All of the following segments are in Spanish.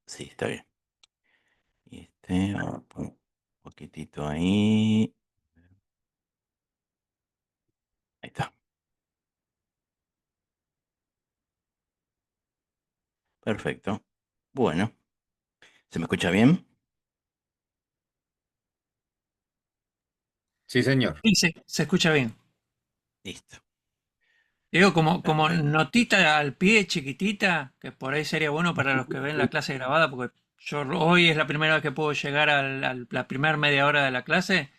Sí, está bien. Y vamos a poner un poquitito ahí. Ahí está. Perfecto. Bueno, ¿se me escucha bien? Sí, señor. Sí, se escucha bien. Listo. Digo, como Perfecto. notita al pie chiquitita, que por ahí sería bueno para los que ven la clase grabada, porque yo hoy es la primera vez que puedo llegar la primera media hora de la clase.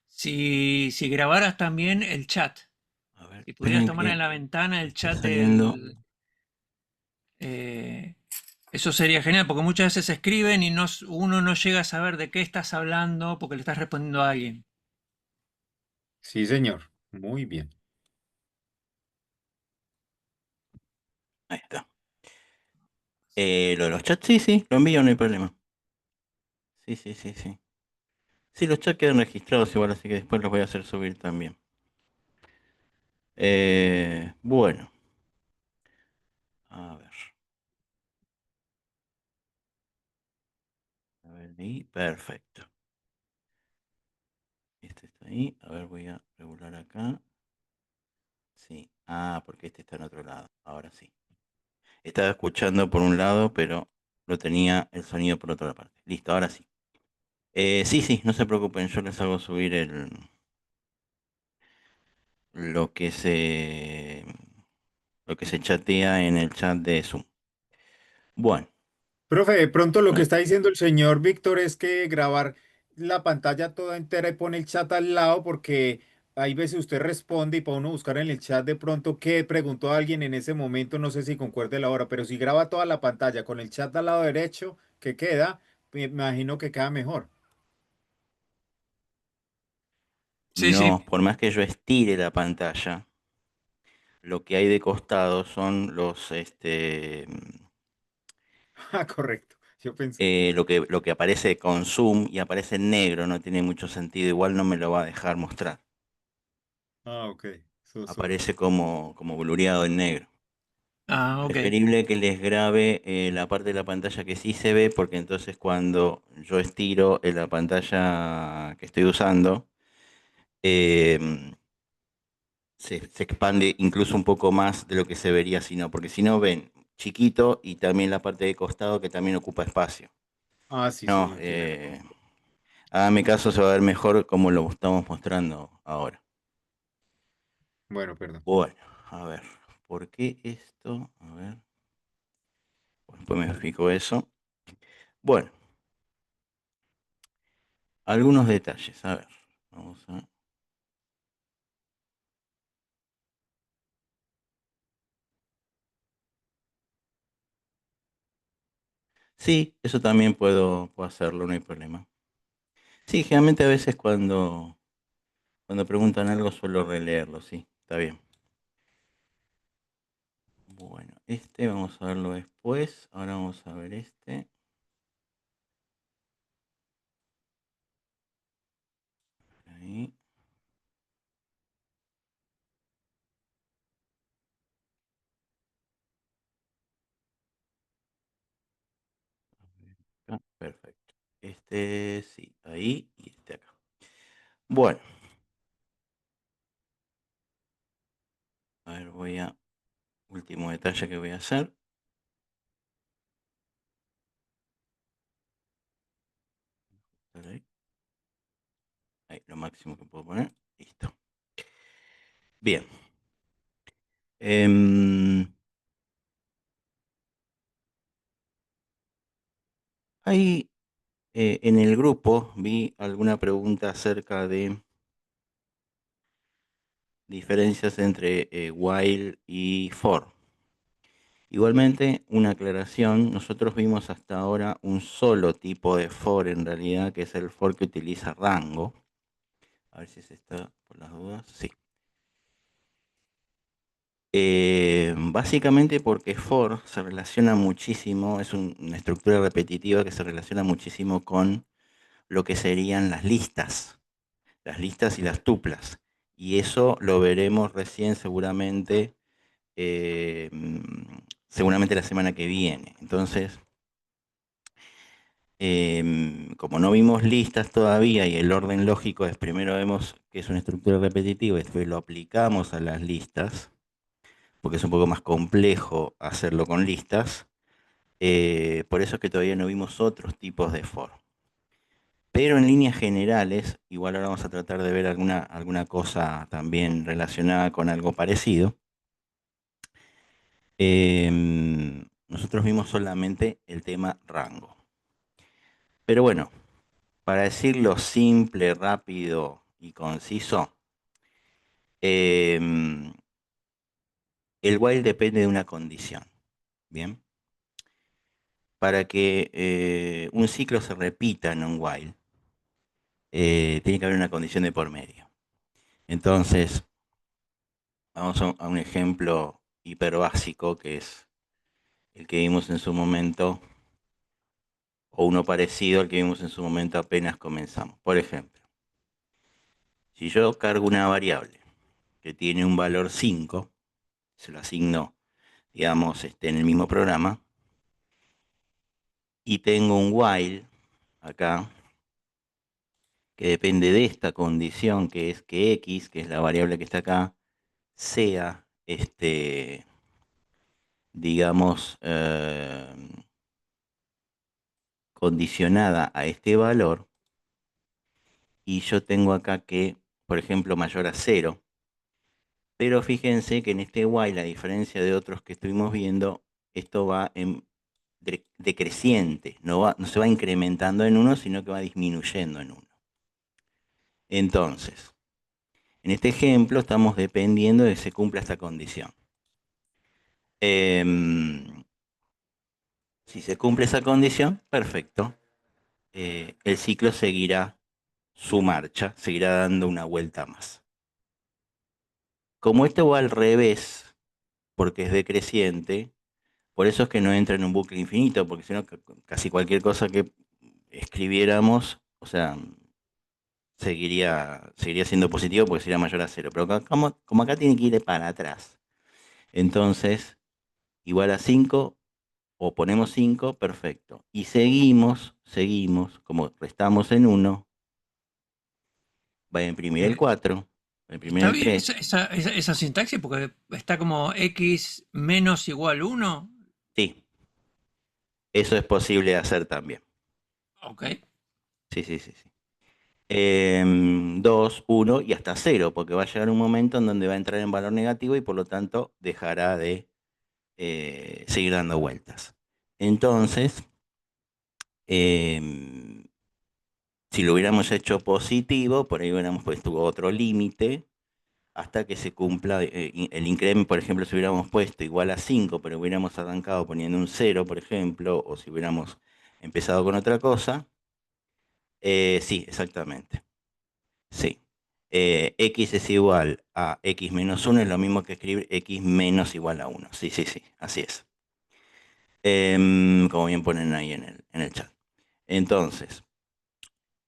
Si grabaras también el chat, A ver, si pudieras esperen tomar que en la ventana me el está chat saliendo. eh, eso sería genial, porque muchas veces escriben y uno no llega a saber de qué estás hablando porque le estás respondiendo a alguien. Sí, señor. Muy bien. Ahí está. Lo de los chats, sí, sí, lo envío, no hay problema. Sí, sí, sí, sí. Sí, los chats quedan registrados igual, así que después los voy a hacer subir también. Bueno, a ver. A ver, ahí, perfecto. Este está ahí. A ver, voy a regular acá. Sí. Ah, porque este está en otro lado. Ahora sí. Estaba escuchando por un lado, pero lo tenía el sonido por otra parte. Listo, ahora sí. Sí, sí, no se preocupen, yo les hago subir lo que se lo que se chatea en el chat de Zoom. Bueno, Profe, de pronto lo que bueno, está diciendo el señor Víctor es que grabar la pantalla toda entera y pone el chat al lado porque hay veces usted responde y para uno buscar en el chat de pronto qué preguntó a alguien en ese momento, no sé si concuerde la hora, pero si graba toda la pantalla con el chat al lado derecho, ¿qué queda? Me imagino que queda mejor. Sí, sí. no, por más que yo estire la pantalla, lo que hay de costado son Ah, correcto. Yo pensé. lo que aparece con zoom y aparece en negro, no tiene mucho sentido, igual no me lo va a dejar mostrar. Ah, ok. Sorry. Aparece como blureado en negro. Ah, ok. Preferible que les grabe la parte de la pantalla que sí se ve, porque entonces cuando yo estiro en la pantalla que estoy usando, eh, se expande incluso un poco más de lo que se vería si no, porque si no ven chiquito y también la parte de costado que también ocupa espacio. Ah, sí, No, señor, tiene razón. hágame caso, se va a ver mejor como lo estamos mostrando ahora. Bueno, perdón. Bueno, a ver, ¿por qué esto? A ver, después me explico eso. Bueno, algunos detalles, a ver, vamos a... Sí, eso también puedo hacerlo, no hay problema. Sí, generalmente a veces cuando preguntan algo suelo releerlo, sí, está bien. Bueno, vamos a verlo después. Ahora vamos a ver este. Ahí. Acá, perfecto. Este sí, ahí y este acá. Bueno, a ver, último detalle que voy a hacer. Ahí, ahí, lo máximo que puedo poner. Listo. Bien. Em, ahí en el grupo vi alguna pregunta acerca de diferencias entre while y for. Igualmente, una aclaración, nosotros vimos hasta ahora un solo tipo de for en realidad, que es el for que utiliza rango. A ver si se está por las dudas. Sí. Básicamente porque for se relaciona muchísimo, es una estructura repetitiva que se relaciona muchísimo con lo que serían las listas y las tuplas. Y eso lo veremos recién eh, mm, seguramente la semana que viene. Entonces, como no vimos listas todavía y el orden lógico es primero vemos que es una estructura repetitiva y después lo aplicamos a las listas, porque es un poco más complejo hacerlo con listas, por eso es que todavía no vimos otros tipos de for. Pero en líneas generales, igual ahora vamos a tratar de ver alguna cosa también relacionada con algo parecido. Nosotros vimos solamente el tema rango. Pero bueno, para decirlo simple, rápido y conciso, em, el while depende de una condición. Bien, para que un ciclo se repita en un while, tiene que haber una condición de por medio. Entonces, vamos a un ejemplo hiper básico que es el que vimos en su momento, o uno parecido al que vimos en su momento apenas comenzamos. Por ejemplo, si yo cargo una variable que tiene un valor 5, se lo asigno, digamos, en el mismo programa, y tengo un while acá que depende de esta condición, que es que x, que es la variable que está acá, sea, digamos, condicionada a este valor, y yo tengo acá que, por ejemplo, mayor a 0, pero fíjense que en este while, a diferencia de otros que estuvimos viendo, esto va en decreciente, no se va incrementando en 1, sino que va disminuyendo en 1. Entonces, en este ejemplo estamos dependiendo de que se cumpla esta condición. Si se cumple esa condición, perfecto. El ciclo seguirá su marcha, seguirá dando una vuelta más. Como esto va al revés, porque es decreciente, por eso es que no entra en un bucle infinito, porque si no, casi cualquier cosa que escribiéramos, o sea, seguiría siendo positivo porque sería mayor a 0. Pero como acá tiene que ir para atrás, entonces, igual a 5, o ponemos 5, perfecto. Y seguimos, como restamos en 1, va a imprimir el Eh, 4, va a imprimir Está el bien 3. esa sintaxis porque está como x menos igual 1. Sí, eso es posible de hacer también. Ok. Sí, sí, sí, sí. 2, 1 y hasta 0, porque va a llegar un momento en donde va a entrar en valor negativo y por lo tanto dejará de seguir dando vueltas. Entonces, em, si lo hubiéramos hecho positivo, por ahí hubiéramos puesto otro límite hasta que se cumpla el incremento. Por ejemplo, si hubiéramos puesto igual a 5, pero hubiéramos arrancado poniendo un 0, por ejemplo, o si hubiéramos empezado con otra cosa, sí, exactamente. Sí. X es igual a x menos 1 es lo mismo que escribir x menos igual a 1. Sí, sí, sí, así es. Como bien ponen ahí en el chat. Entonces,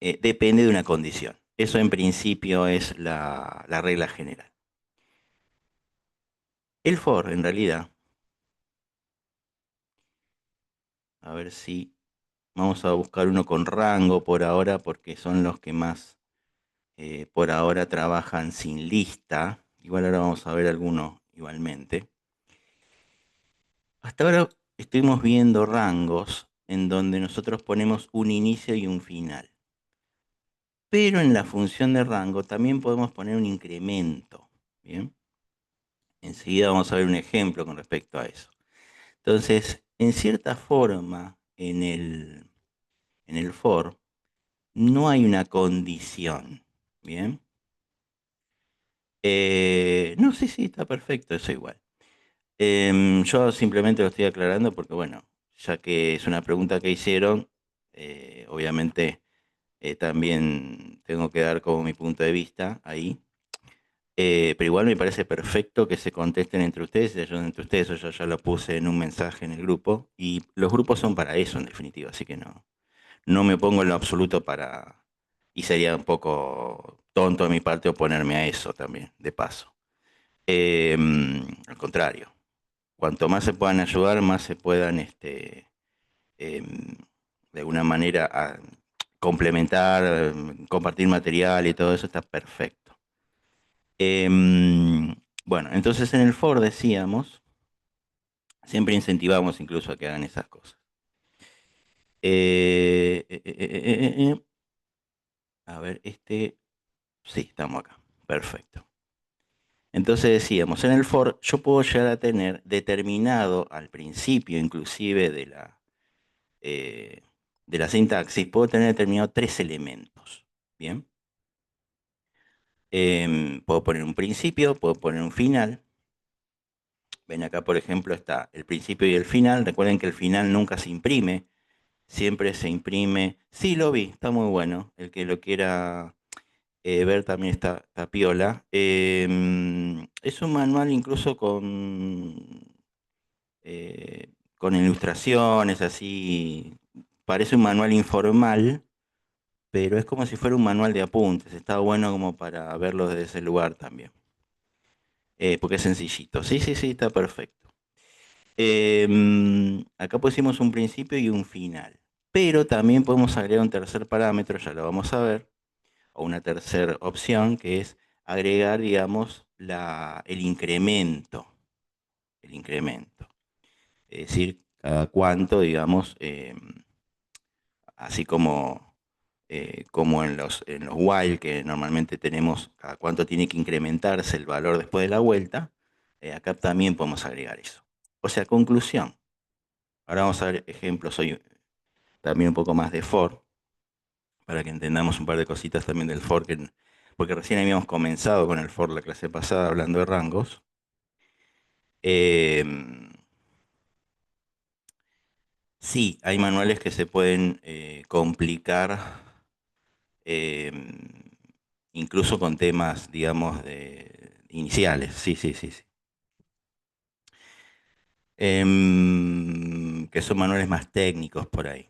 depende de una condición. Eso en principio es la regla general. El for, en realidad, a ver si vamos a buscar uno con rango por ahora, porque son los que más por ahora trabajan sin lista. Igual ahora vamos a ver alguno igualmente. Hasta ahora estuvimos viendo rangos en donde nosotros ponemos un inicio y un final. Pero en la función de rango también podemos poner un incremento. ¿Bien? Enseguida vamos a ver un ejemplo con respecto a eso. Entonces, en cierta forma, en el for, no hay una condición. ¿Bien? No, sí, sí, está perfecto, eso igual. Yo simplemente lo estoy aclarando porque, bueno, ya que es una pregunta que hicieron, obviamente también tengo que dar como mi punto de vista ahí. Pero igual me parece perfecto que se contesten entre ustedes, se ayuden entre ustedes. Eso yo ya lo puse en un mensaje en el grupo. Y los grupos son para eso, en definitiva. Así que no me opongo en lo absoluto para... Y sería un poco tonto de mi parte oponerme a eso también, de paso. Al contrario, cuanto más se puedan ayudar, más se puedan em, de alguna manera complementar, compartir material y todo eso está perfecto. Bueno, entonces en el for decíamos, siempre incentivamos incluso a que hagan esas cosas. A ver, sí, estamos acá. Perfecto. Entonces decíamos, en el for yo puedo llegar a tener determinado al principio inclusive eh, de la sintaxis, puedo tener determinado 3 elementos. Bien. Puedo poner un principio, puedo poner un final. Ven acá, por ejemplo, está el principio y el final. Recuerden que el final nunca se imprime, siempre se imprime. Sí, lo vi, está muy bueno. El que lo quiera ver también está piola. Es un manual incluso con ilustraciones, así. Parece un manual informal, pero es como si fuera un manual de apuntes. Está bueno como para verlo desde ese lugar también. Porque es sencillito. Sí, sí, sí, está perfecto. Acá pusimos un principio y un final. Pero también podemos agregar un tercer parámetro, ya lo vamos a ver, o una tercera opción, que es agregar, digamos, el incremento. El incremento. Es decir, cada cuánto, digamos, así como en los while, que normalmente tenemos cada cuánto tiene que incrementarse el valor después de la vuelta, acá también podemos agregar eso. O sea, conclusión. Ahora vamos a ver ejemplos hoy también un poco más de for, para que entendamos un par de cositas también del for, porque recién habíamos comenzado con el for la clase pasada hablando de rangos. Sí, hay manuales que se pueden complicar, incluso con temas, digamos, iniciales. Sí, sí, sí, sí. Que son manuales más técnicos por ahí.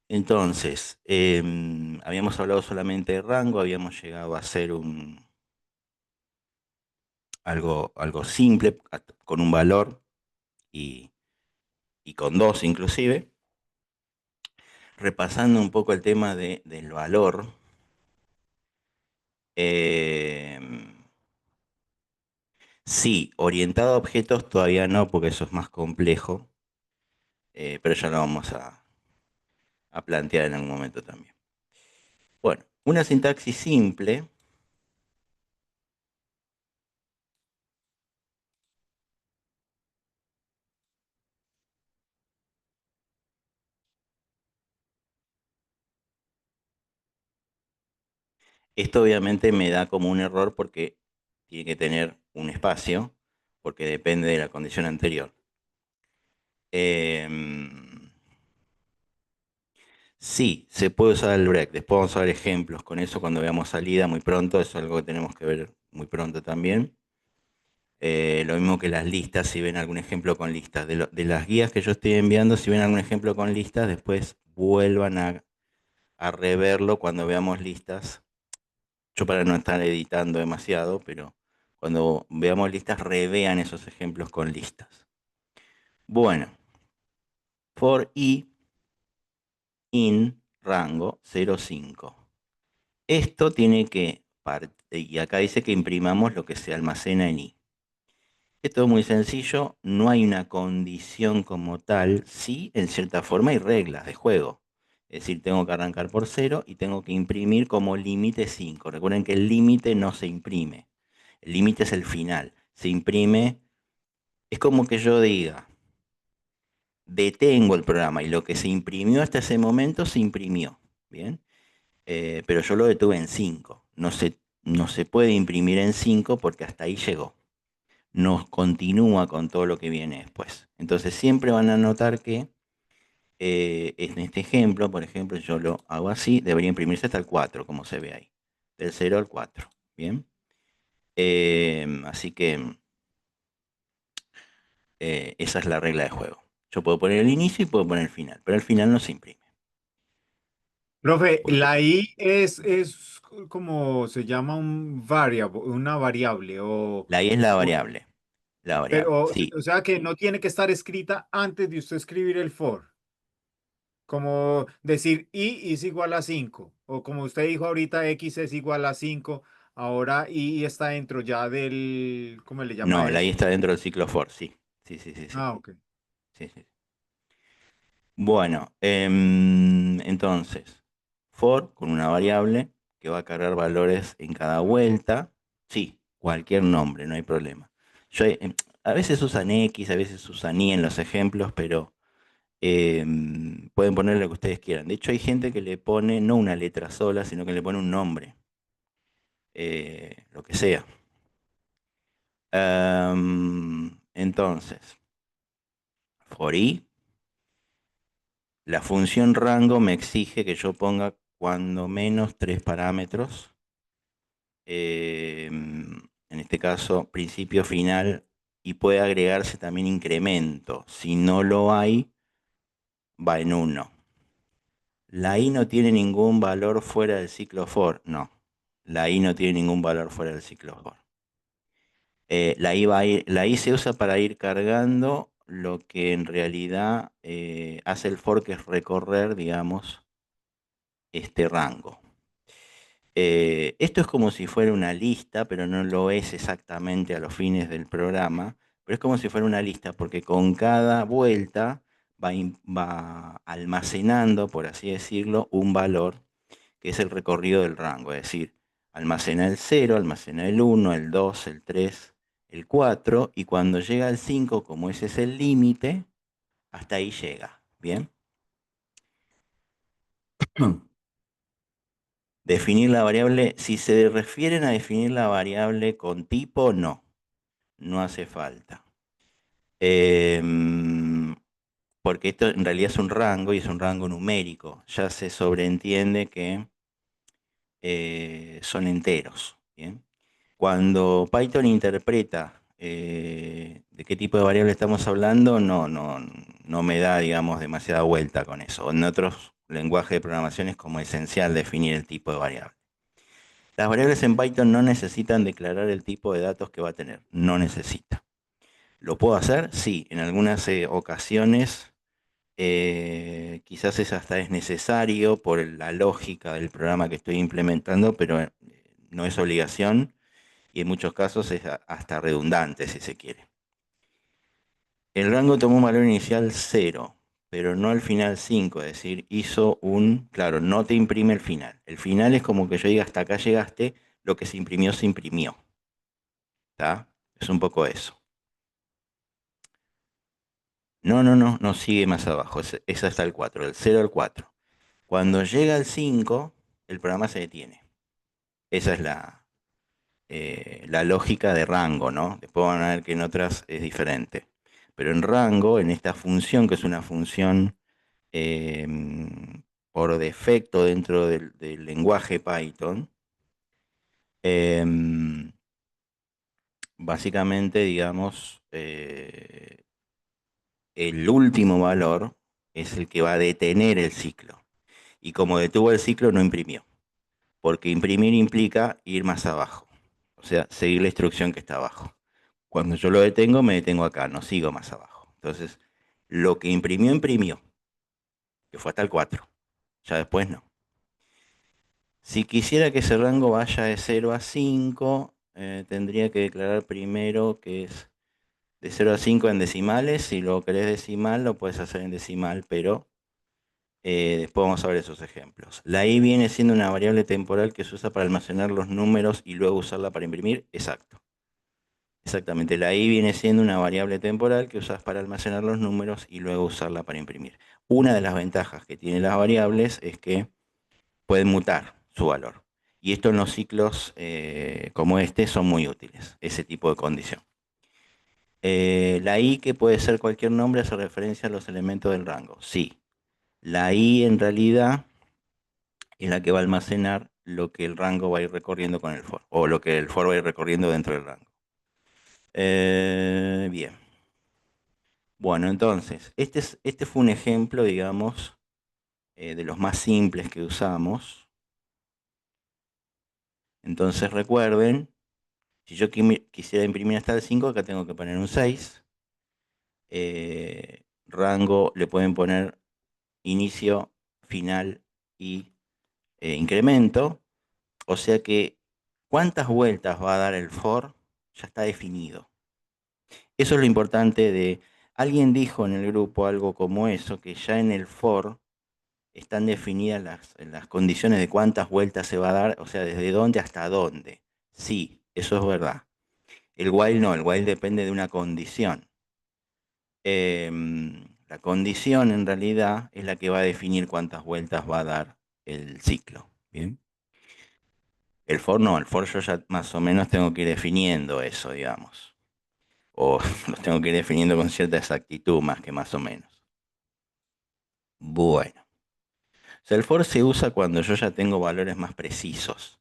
Entonces, habíamos hablado solamente de rango, habíamos llegado a hacer algo simple, con un valor y, y con dos inclusive. Repasando un poco el tema del valor, sí, orientado a objetos todavía no, porque eso es más complejo, pero ya lo vamos a plantear en algún momento también. Bueno, una sintaxis simple. Esto obviamente me da como un error porque tiene que tener un espacio, porque depende de la condición anterior. Sí, se puede usar el break. Después vamos a ver ejemplos con eso cuando veamos salida muy pronto. Eso es algo que tenemos que ver muy pronto también. Lo mismo que las listas, si ven algún ejemplo con listas. De las guías que yo estoy enviando, si ven algún ejemplo con listas, después vuelvan a reverlo cuando veamos listas. Yo para no estar editando demasiado, pero cuando veamos listas, revean esos ejemplos con listas. Bueno, for i in rango 0,5. Esto tiene que, y acá dice que imprimamos lo que se almacena en i. Esto es muy sencillo, no hay una condición como tal, sí, en cierta forma hay reglas de juego. Es decir, tengo que arrancar por 0 y tengo que imprimir como límite 5. Recuerden que el límite no se imprime. El límite es el final. Se imprime, es como que yo diga, detengo el programa y lo que se imprimió hasta ese momento se imprimió. Bien. Pero yo lo detuve en 5. No se puede imprimir en 5 porque hasta ahí llegó. No continúa con todo lo que viene después. Entonces siempre van a notar que en este ejemplo, por ejemplo, yo lo hago así, debería imprimirse hasta el 4, como se ve ahí. Del 0 al 4. Bien. Así que esa es la regla de juego. Yo puedo poner el inicio y puedo poner el final, pero el final no se imprime. Profe, Porque la I es como se llama un variable, una variable, la i es la o- variable. La variable, pero sí. o sea que no tiene que estar escrita antes de usted escribir el for. como decir y es igual a 5 o como usted dijo ahorita, X es igual a 5. Ahora y está dentro ya del, ¿cómo le llama No, la I eso? está dentro del ciclo for, sí. Sí, sí, sí, sí. Ah, ok. Sí, sí. Bueno, entonces, for con una variable que va a cargar valores en cada vuelta. Sí, cualquier nombre, no hay problema. A veces usan X, a veces usan Y en los ejemplos, pero pueden poner lo que ustedes quieran. De hecho, hay gente que le pone no una letra sola, sino que le pone un nombre, lo que sea. Entonces, for i, la función rango me exige que yo ponga cuando menos tres parámetros. En este caso, principio, final, y puede agregarse también incremento. Si no lo hay, va en 1. La i no tiene ningún valor fuera del ciclo for. No, la i no tiene ningún valor fuera del ciclo for. La i se usa para ir cargando lo que en realidad hace el for, que es recorrer, digamos, este rango. Esto es como si fuera una lista, pero no lo es exactamente a los fines del programa, pero es como si fuera una lista, porque con cada vuelta va almacenando, por así decirlo, un valor que es el recorrido del rango, es decir, almacena el 0, almacena el 1, el 2, el 3, el 4, y cuando llega al 5, como ese es el límite, hasta ahí llega. ¿Bien? Definir la variable, si se refieren a definir la variable con tipo, no, no hace falta. Porque esto en realidad es un rango y es un rango numérico. Ya se sobreentiende que son enteros. ¿Bien? Cuando Python interpreta de qué tipo de variable estamos hablando, no me da, digamos, demasiada vuelta con eso. En otros lenguajes de programación es como esencial definir el tipo de variable. Las variables en Python no necesitan declarar el tipo de datos que va a tener. No necesita. ¿Lo puedo hacer? Sí, en algunas ocasiones quizás hasta es necesario por la lógica del programa que estoy implementando, pero no es obligación y en muchos casos es hasta redundante si se quiere. El rango tomó un valor inicial 0, pero no al final 5, es decir, hizo claro, no te imprime el final. El final es como que yo diga hasta acá llegaste, lo que se imprimió se imprimió. ¿Está? Es un poco eso. No sigue más abajo, es hasta el 4, del 0 al 4. Cuando llega al 5, el programa se detiene. Esa es la lógica de rango, ¿no? Después van a ver que en otras es diferente. Pero en rango, en esta función, que es una función eh, por defecto dentro del lenguaje Python, eh, básicamente, digamos, el último valor es el que va a detener el ciclo. Y como detuvo el ciclo, no imprimió. Porque imprimir implica ir más abajo. O sea, seguir la instrucción que está abajo. Cuando yo lo detengo, me detengo acá, no sigo más abajo. Entonces, lo que imprimió, imprimió, que fue hasta el 4. Ya después no. Si quisiera que ese rango vaya de 0 a 5, tendría que declarar primero que es de 0 a 5 en decimales. Si lo querés decimal, lo puedes hacer en decimal, pero después vamos a ver esos ejemplos. La i viene siendo una variable temporal que se usa para almacenar los números y luego usarla para imprimir. Exacto. Exactamente, la i viene siendo una variable temporal que usas para almacenar los números y luego usarla para imprimir. Una de las ventajas que tienen las variables es que pueden mutar su valor. Y esto en los ciclos como este son muy útiles, ese tipo de condición. La i, que puede ser cualquier nombre, hace referencia a los elementos del rango. Sí, la i en realidad es la que va a almacenar lo que el rango va a ir recorriendo con el for, o lo que el for va a ir recorriendo dentro del rango. Bien. Bueno, entonces, este fue un ejemplo, digamos, de los más simples que usamos. Entonces recuerden, si yo quisiera imprimir hasta el 5, acá tengo que poner un 6. Rango le pueden poner inicio, final y incremento. O sea que cuántas vueltas va a dar el for ya está definido. Eso es lo importante de... Alguien dijo en el grupo algo como eso, que ya en el for están definidas las condiciones de cuántas vueltas se va a dar, o sea, desde dónde hasta dónde. Sí, eso es verdad. El while no, el while depende de una condición. La condición en realidad es la que va a definir cuántas vueltas va a dar el ciclo. ¿Bien? El for no, el for yo ya más o menos tengo que ir definiendo eso, digamos. O los tengo que ir definiendo con cierta exactitud más que más o menos. Bueno. O sea, el for se usa cuando yo ya tengo valores más precisos.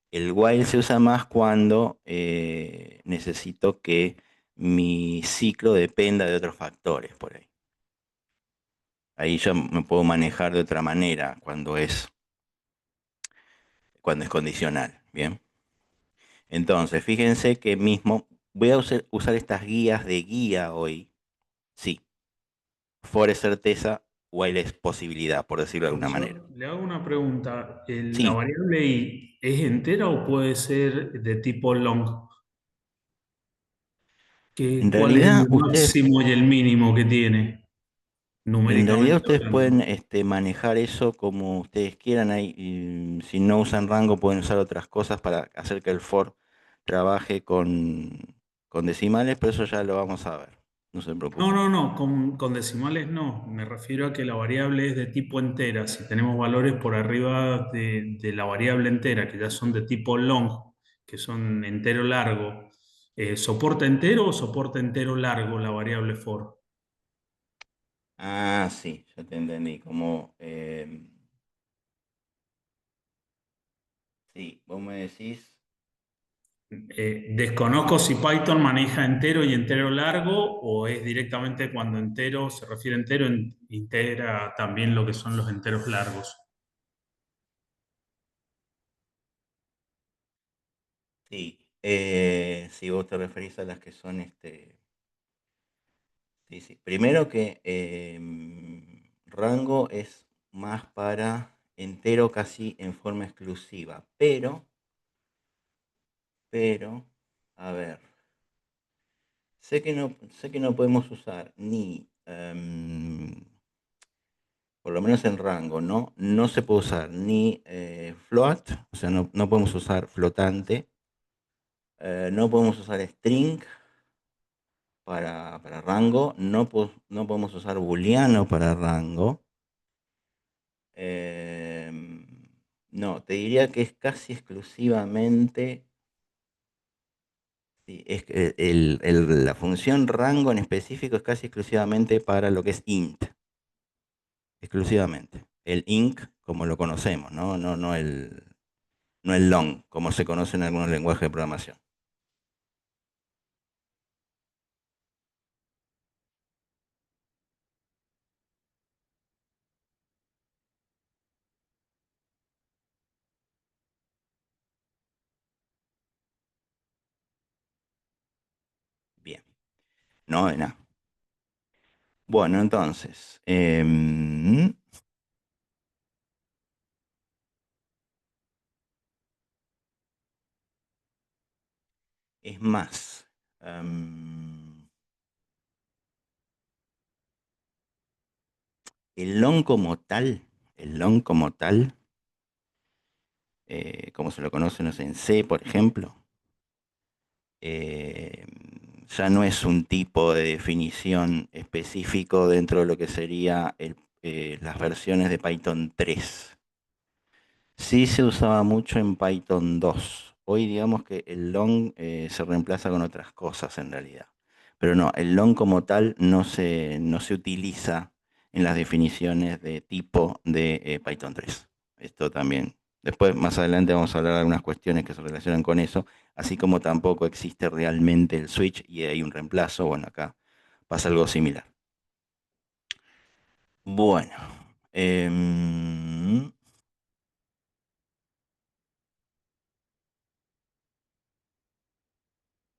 El while se usa más cuando necesito que mi ciclo dependa de otros factores por ahí. Ahí ya me puedo manejar de otra manera cuando es condicional. Bien. Entonces, fíjense que mismo voy a usar estas guías de guía hoy. Sí, for es certeza, while es posibilidad, por decirlo de alguna manera. Profesor, le hago una pregunta. ¿La Sí, variable i es entera o puede ser de tipo long? en ¿Cuál es realidad el ustedes máximo y el mínimo que tiene, En realidad numéricamente ustedes hablando? pueden manejar eso como ustedes quieran. Si no usan rango, pueden usar otras cosas para hacer que el for trabaje con decimales, pero eso ya lo vamos a ver. No se No, preocupen. no, no, con decimales no. Me refiero a que la variable es de tipo entera. Si tenemos valores por arriba de la variable entera, que ya son de tipo long, que son entero largo, ¿soporta entero o soporta entero largo la variable for? Ah, sí, ya te entendí. Sí, vos me decís. Desconozco si Python maneja entero y entero largo o es directamente cuando entero se refiere a entero, integra también lo que son los enteros largos. Sí, si vos te referís a las que son Sí, sí. Primero que rango es más para entero casi en forma exclusiva, pero, a ver, sé que no podemos usar ni, por lo menos en rango, ¿no? No se puede usar ni float, o sea, no podemos usar flotante, no podemos usar string para rango, no podemos usar booleano para rango. No, te diría que es casi exclusivamente, sí, es que la función rango en específico es casi exclusivamente para lo que es int, exclusivamente. El int como lo conocemos, ¿no? No el long, como se conoce en algunos lenguajes de programación. Bien, no, de nada. Bueno, entonces, es más, el long como tal, el long como tal, como se lo conoce, no sé, en C, por ejemplo, eh, ya no es un tipo de definición específico dentro de lo que sería las versiones de Python 3. Sí se usaba mucho en Python 2. Hoy digamos que el long se reemplaza con otras cosas en realidad. Pero no, el long como tal no se utiliza en las definiciones de tipo de Python 3. Esto también. Después, más adelante, vamos a hablar de algunas cuestiones que se relacionan con eso, así como tampoco existe realmente el switch y hay un reemplazo. Bueno, acá pasa algo similar. Bueno, em,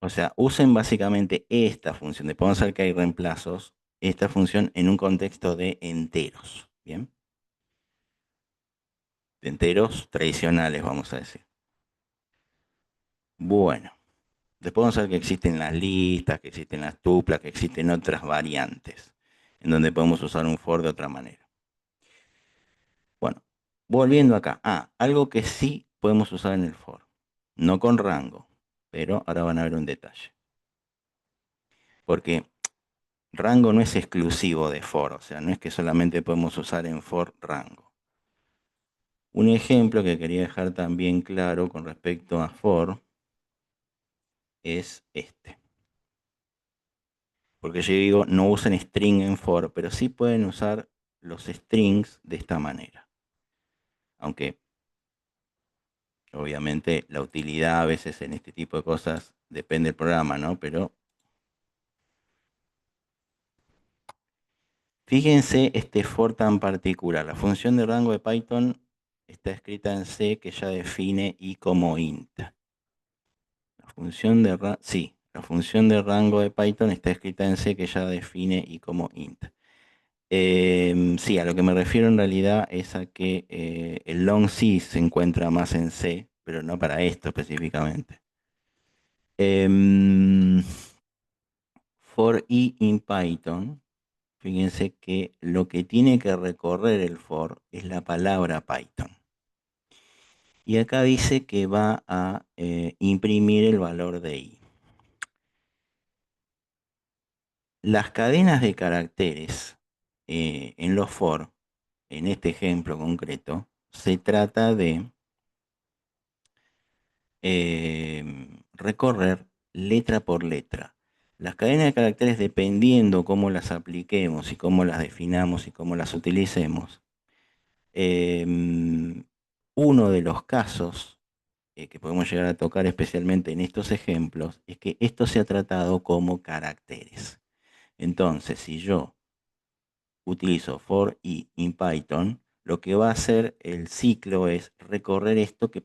o sea, usen básicamente esta función. Después vamos a ver que hay reemplazos. Esta función en un contexto de enteros. ¿Bien? de enteros tradicionales, vamos a decir. Bueno, después vamos a ver que existen las listas, que existen las tuplas, que existen otras variantes, en donde podemos usar un for de otra manera. Bueno, volviendo acá. Algo que sí podemos usar en el for. No con rango, pero ahora van a ver un detalle. Porque rango no es exclusivo de for, o sea, no es que solamente podemos usar en for rango. Un ejemplo que quería dejar también claro con respecto a for es este. Porque yo digo, no usen string en for, pero sí pueden usar los strings de esta manera. Aunque, obviamente, la utilidad a veces en este tipo de cosas depende del programa, ¿no? Pero fíjense este for tan particular. La función de rango de Python está escrita en C, que ya define i como int. La función de rango de Python está escrita en C, que ya define i como int. Sí, a lo que me refiero en realidad es a que el long C se encuentra más en C, pero no para esto específicamente. For i in Python, fíjense que lo que tiene que recorrer el for es la palabra Python. Y acá dice que va a imprimir el valor de i. Las cadenas de caracteres en los for, en este ejemplo concreto, se trata de recorrer letra por letra. Las cadenas de caracteres, dependiendo cómo las apliquemos y cómo las definamos y cómo las utilicemos, uno de los casos que podemos llegar a tocar especialmente en estos ejemplos es que esto se ha tratado como caracteres. Entonces, si yo utilizo for i in Python, lo que va a hacer el ciclo es recorrer esto que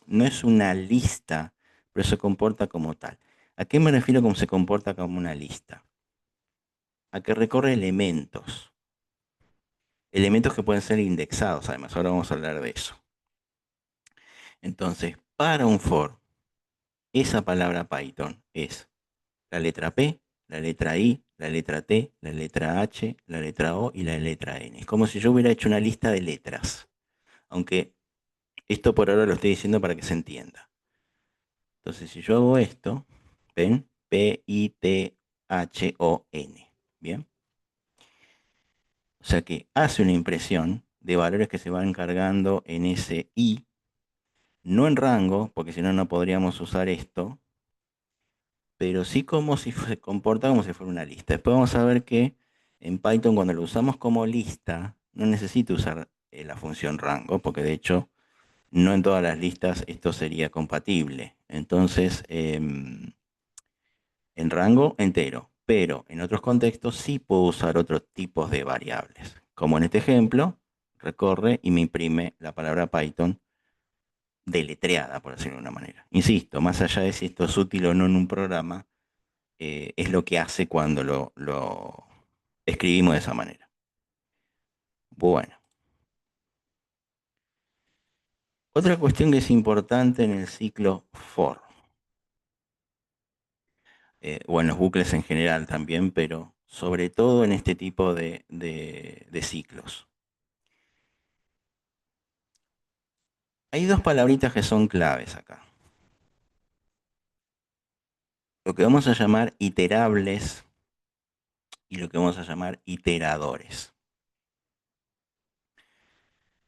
no es una lista, pero se comporta como tal. ¿A qué me refiero con se comporta como una lista? A que recorre elementos. Elementos que pueden ser indexados, además. Ahora vamos a hablar de eso. Entonces, para un for, esa palabra Python es la letra P, la letra I, la letra T, la letra H, la letra O y la letra N. Es como si yo hubiera hecho una lista de letras. Aunque esto por ahora lo estoy diciendo para que se entienda. Entonces, si yo hago esto, ¿ven? P-I-T-H-O-N. ¿Bien? O sea que hace una impresión de valores que se van cargando en ese I, no en rango, porque si no, no podríamos usar esto, pero sí como si se comporta como si fuera una lista. Después vamos a ver que en Python, cuando lo usamos como lista, no necesito usar la función rango, porque de hecho no en todas las listas esto sería compatible. Entonces, en rango entero, pero en otros contextos sí puedo usar otros tipos de variables. Como en este ejemplo, recorre y me imprime la palabra Python deletreada, por decirlo de una manera. Insisto, más allá de si esto es útil o no en un programa, es lo que hace cuando lo escribimos de esa manera. Bueno. Otra cuestión que es importante en el ciclo for, o en los bucles en general también, pero sobre todo en este tipo de ciclos. Hay dos palabritas que son claves acá. Lo que vamos a llamar iterables y lo que vamos a llamar iteradores.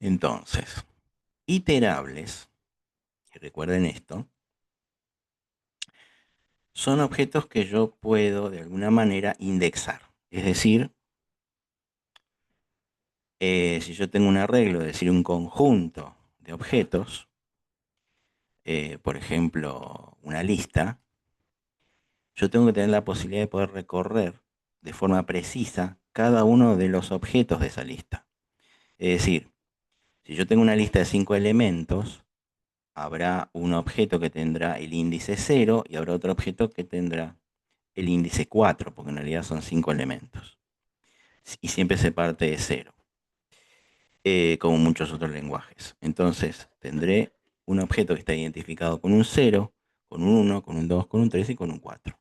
Entonces, iterables, y recuerden esto, son objetos que yo puedo de alguna manera indexar. Es decir, si yo tengo un arreglo, es decir, un conjunto de objetos, por ejemplo, una lista, yo tengo que tener la posibilidad de poder recorrer de forma precisa cada uno de los objetos de esa lista. Es decir, si yo tengo una lista de 5 elementos, habrá un objeto que tendrá el índice 0 y habrá otro objeto que tendrá el índice 4, porque en realidad son 5 elementos. Y siempre se parte de 0. como muchos otros lenguajes. Entonces, tendré un objeto que está identificado con un 0, con un 1, con un 2, con un 3 y con un 4.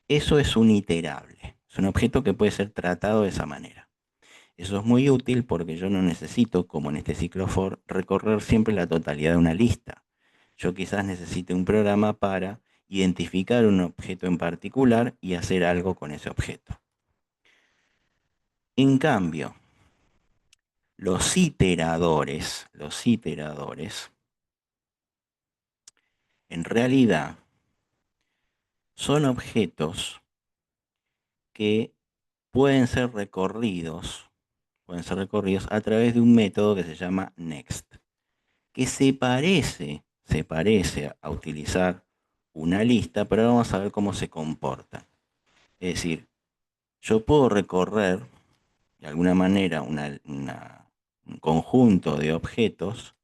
Eso es un iterable. Es un objeto que puede ser tratado de esa manera. Eso es muy útil porque yo no necesito, como en este ciclo for, recorrer siempre la totalidad de una lista. Yo quizás necesite un programa para identificar un objeto en particular y hacer algo con ese objeto. En cambio, los iteradores, en realidad son objetos que pueden ser recorridos a través de un método que se llama next, que se parece a utilizar una lista, pero vamos a ver cómo se comporta. Es decir, yo puedo recorrer de alguna manera un conjunto de objetos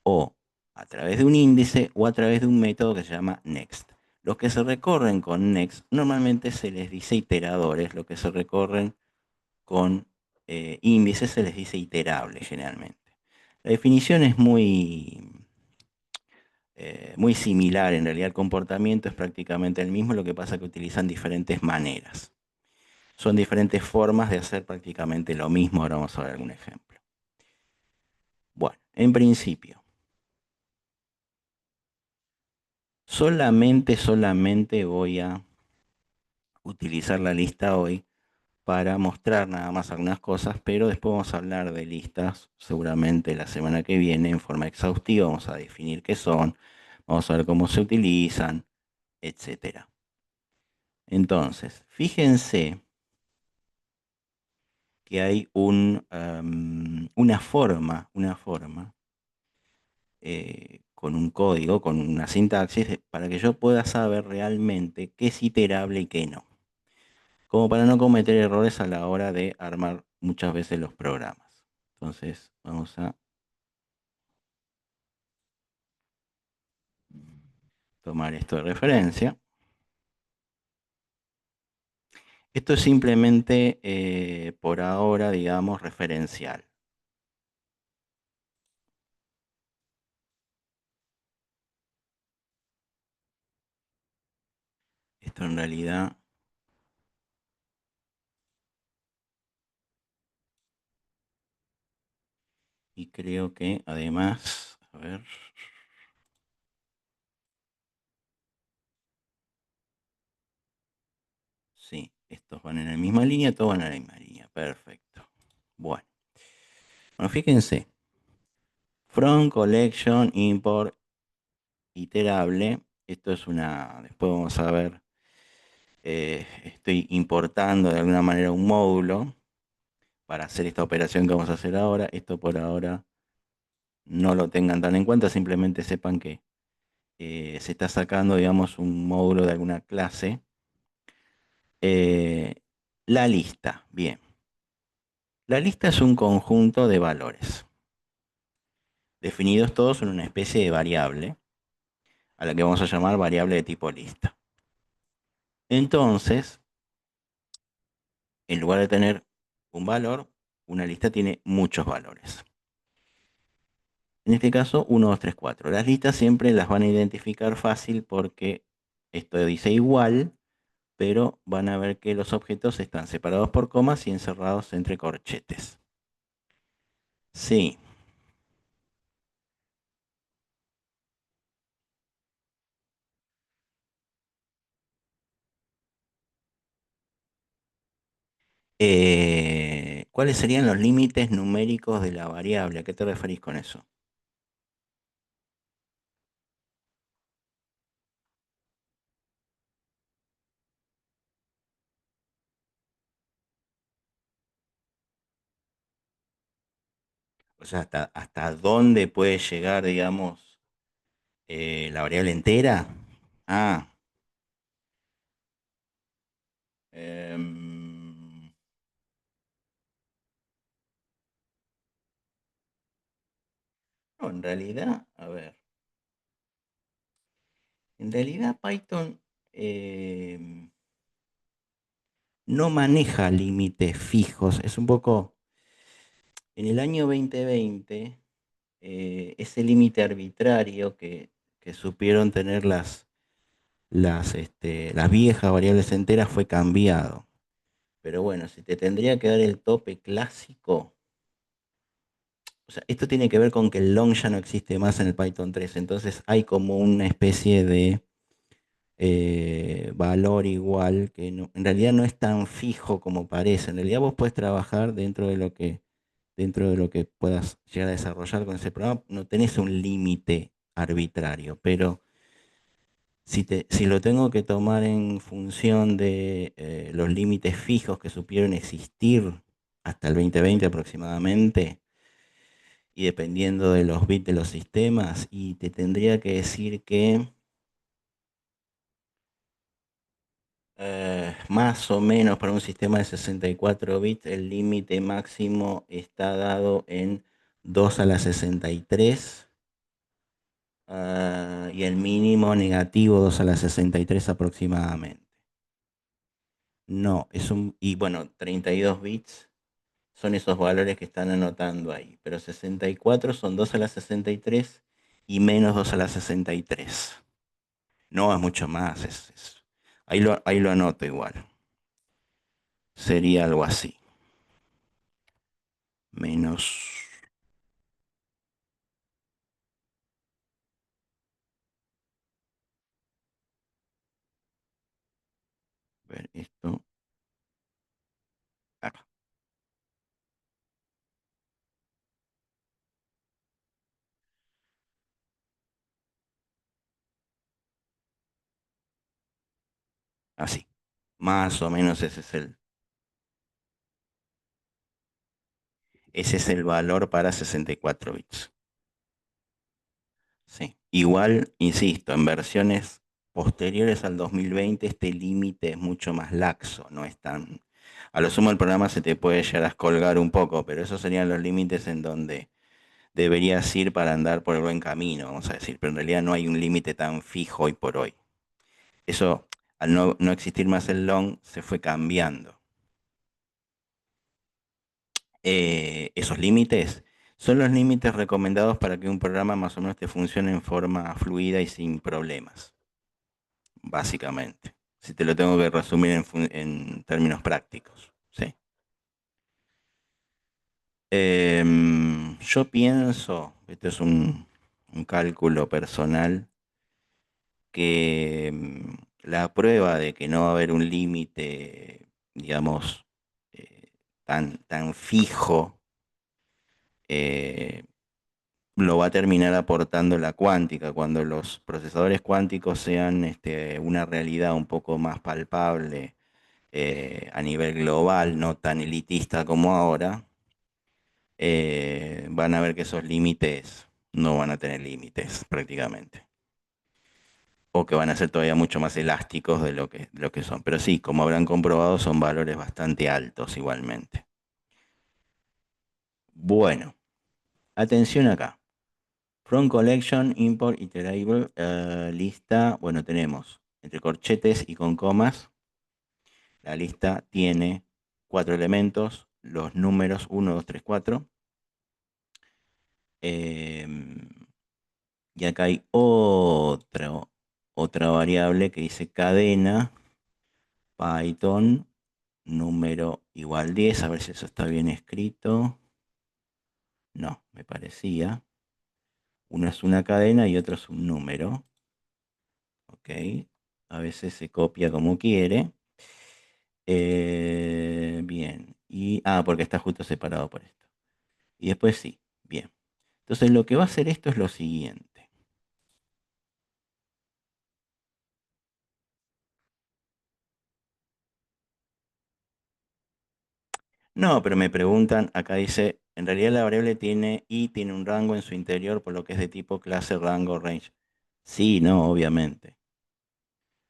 o a través de un índice o a través de un método que se llama next. Los que se recorren con next normalmente se les dice iteradores, los que se recorren con índices se les dice iterable generalmente. La definición es muy similar, en realidad el comportamiento es prácticamente el mismo, lo que pasa es que utilizan diferentes maneras. Son diferentes formas de hacer prácticamente lo mismo, ahora vamos a ver algún ejemplo. Bueno, en principio, solamente voy a utilizar la lista hoy para mostrar nada más algunas cosas, pero después vamos a hablar de listas seguramente la semana que viene en forma exhaustiva, vamos a definir qué son, vamos a ver cómo se utilizan, etcétera. Entonces, fíjense que hay una forma con un código, con una sintaxis, para que yo pueda saber realmente qué es iterable y qué no. Como para no cometer errores a la hora de armar muchas veces los programas. Entonces, vamos a tomar esto de referencia. Esto es simplemente, por ahora, digamos, referencial. Esto en realidad, y creo que además, a ver, sí, estos van en la misma línea, todos van en la misma línea, perfecto. Bueno, fíjense, from collection import iterable, esto es después vamos a ver, estoy importando de alguna manera un módulo para hacer esta operación que vamos a hacer ahora. Esto por ahora no lo tengan tan en cuenta, simplemente sepan que se está sacando, digamos, un módulo de alguna clase. La lista, bien. La lista es un conjunto de valores, definidos todos en una especie de variable, a la que vamos a llamar variable de tipo lista. Entonces, en lugar de tener un valor, una lista tiene muchos valores. En este caso, 1, 2, 3, 4. Las listas siempre las van a identificar fácil porque esto dice igual, pero van a ver que los objetos están separados por comas y encerrados entre corchetes. Sí. ¿Cuáles serían los límites numéricos de la variable? ¿A qué te referís con eso? O sea, hasta dónde puede llegar, digamos, la variable entera. Ah. em, no, en realidad, a ver. En realidad Python no maneja límites fijos. Es un poco. En el año 2020, ese límite arbitrario que supieron tener las viejas variables enteras fue cambiado. Pero bueno, si te tendría que dar el tope clásico, o sea, esto tiene que ver con que el long ya no existe más en el Python 3, entonces hay como una especie de valor igual que en realidad no es tan fijo como parece. En realidad vos puedes trabajar dentro de lo que puedas llegar a desarrollar con ese programa, no tenés un límite arbitrario, pero si lo tengo que tomar en función de los límites fijos que supieron existir hasta el 2020 aproximadamente, y dependiendo de los bits de los sistemas, y te tendría que decir que más o menos para un sistema de 64 bits, el límite máximo está dado en 2 a la 63, y el mínimo negativo 2 a la 63 aproximadamente. No, y bueno, 32 bits son esos valores que están anotando ahí, pero 64 son 2 a la 63 y menos 2 a la 63. No es mucho más, ahí lo anoto igual. Sería algo así. Menos, a ver, esto, acá, así. Más o menos ese es el valor para 64 bits. Sí. Igual, insisto, en versiones posteriores al 2020 este límite es mucho más laxo, no es tan... A lo sumo el programa se te puede llegar a colgar un poco, pero esos serían los límites en donde deberías ir para andar por el buen camino, vamos a decir, pero en realidad no hay un límite tan fijo hoy por hoy. Eso, al no existir más el long, se fue cambiando. Esos límites son los límites recomendados para que un programa más o menos te funcione en forma fluida y sin problemas, básicamente. Si te lo tengo que resumir en términos prácticos, ¿sí? Yo pienso, esto es un cálculo personal, que la prueba de que no va a haber un límite, digamos, eh, tan fijo, eh, lo va a terminar aportando la cuántica. Cuando los procesadores cuánticos sean una realidad un poco más palpable a nivel global, no tan elitista como ahora, van a ver que esos límites no van a tener límites prácticamente. O que van a ser todavía mucho más elásticos de lo que son. Pero sí, como habrán comprobado, son valores bastante altos igualmente. Bueno, atención acá. From collection, import, iterable, lista. Bueno, tenemos entre corchetes y con comas. La lista tiene 4 elementos, los números 1, 2, 3, 4. Y acá hay otra variable que dice cadena, Python, número igual 10. A ver si eso está bien escrito. No, me parecía. Uno es una cadena y otro es un número. Ok. A veces se copia como quiere. Bien. Porque está justo separado por esto. Y después sí. Bien. Entonces lo que va a hacer esto es lo siguiente. No, pero me preguntan, acá dice, en realidad la variable tiene un rango en su interior, por lo que es de tipo clase, rango, range. Sí, no, obviamente.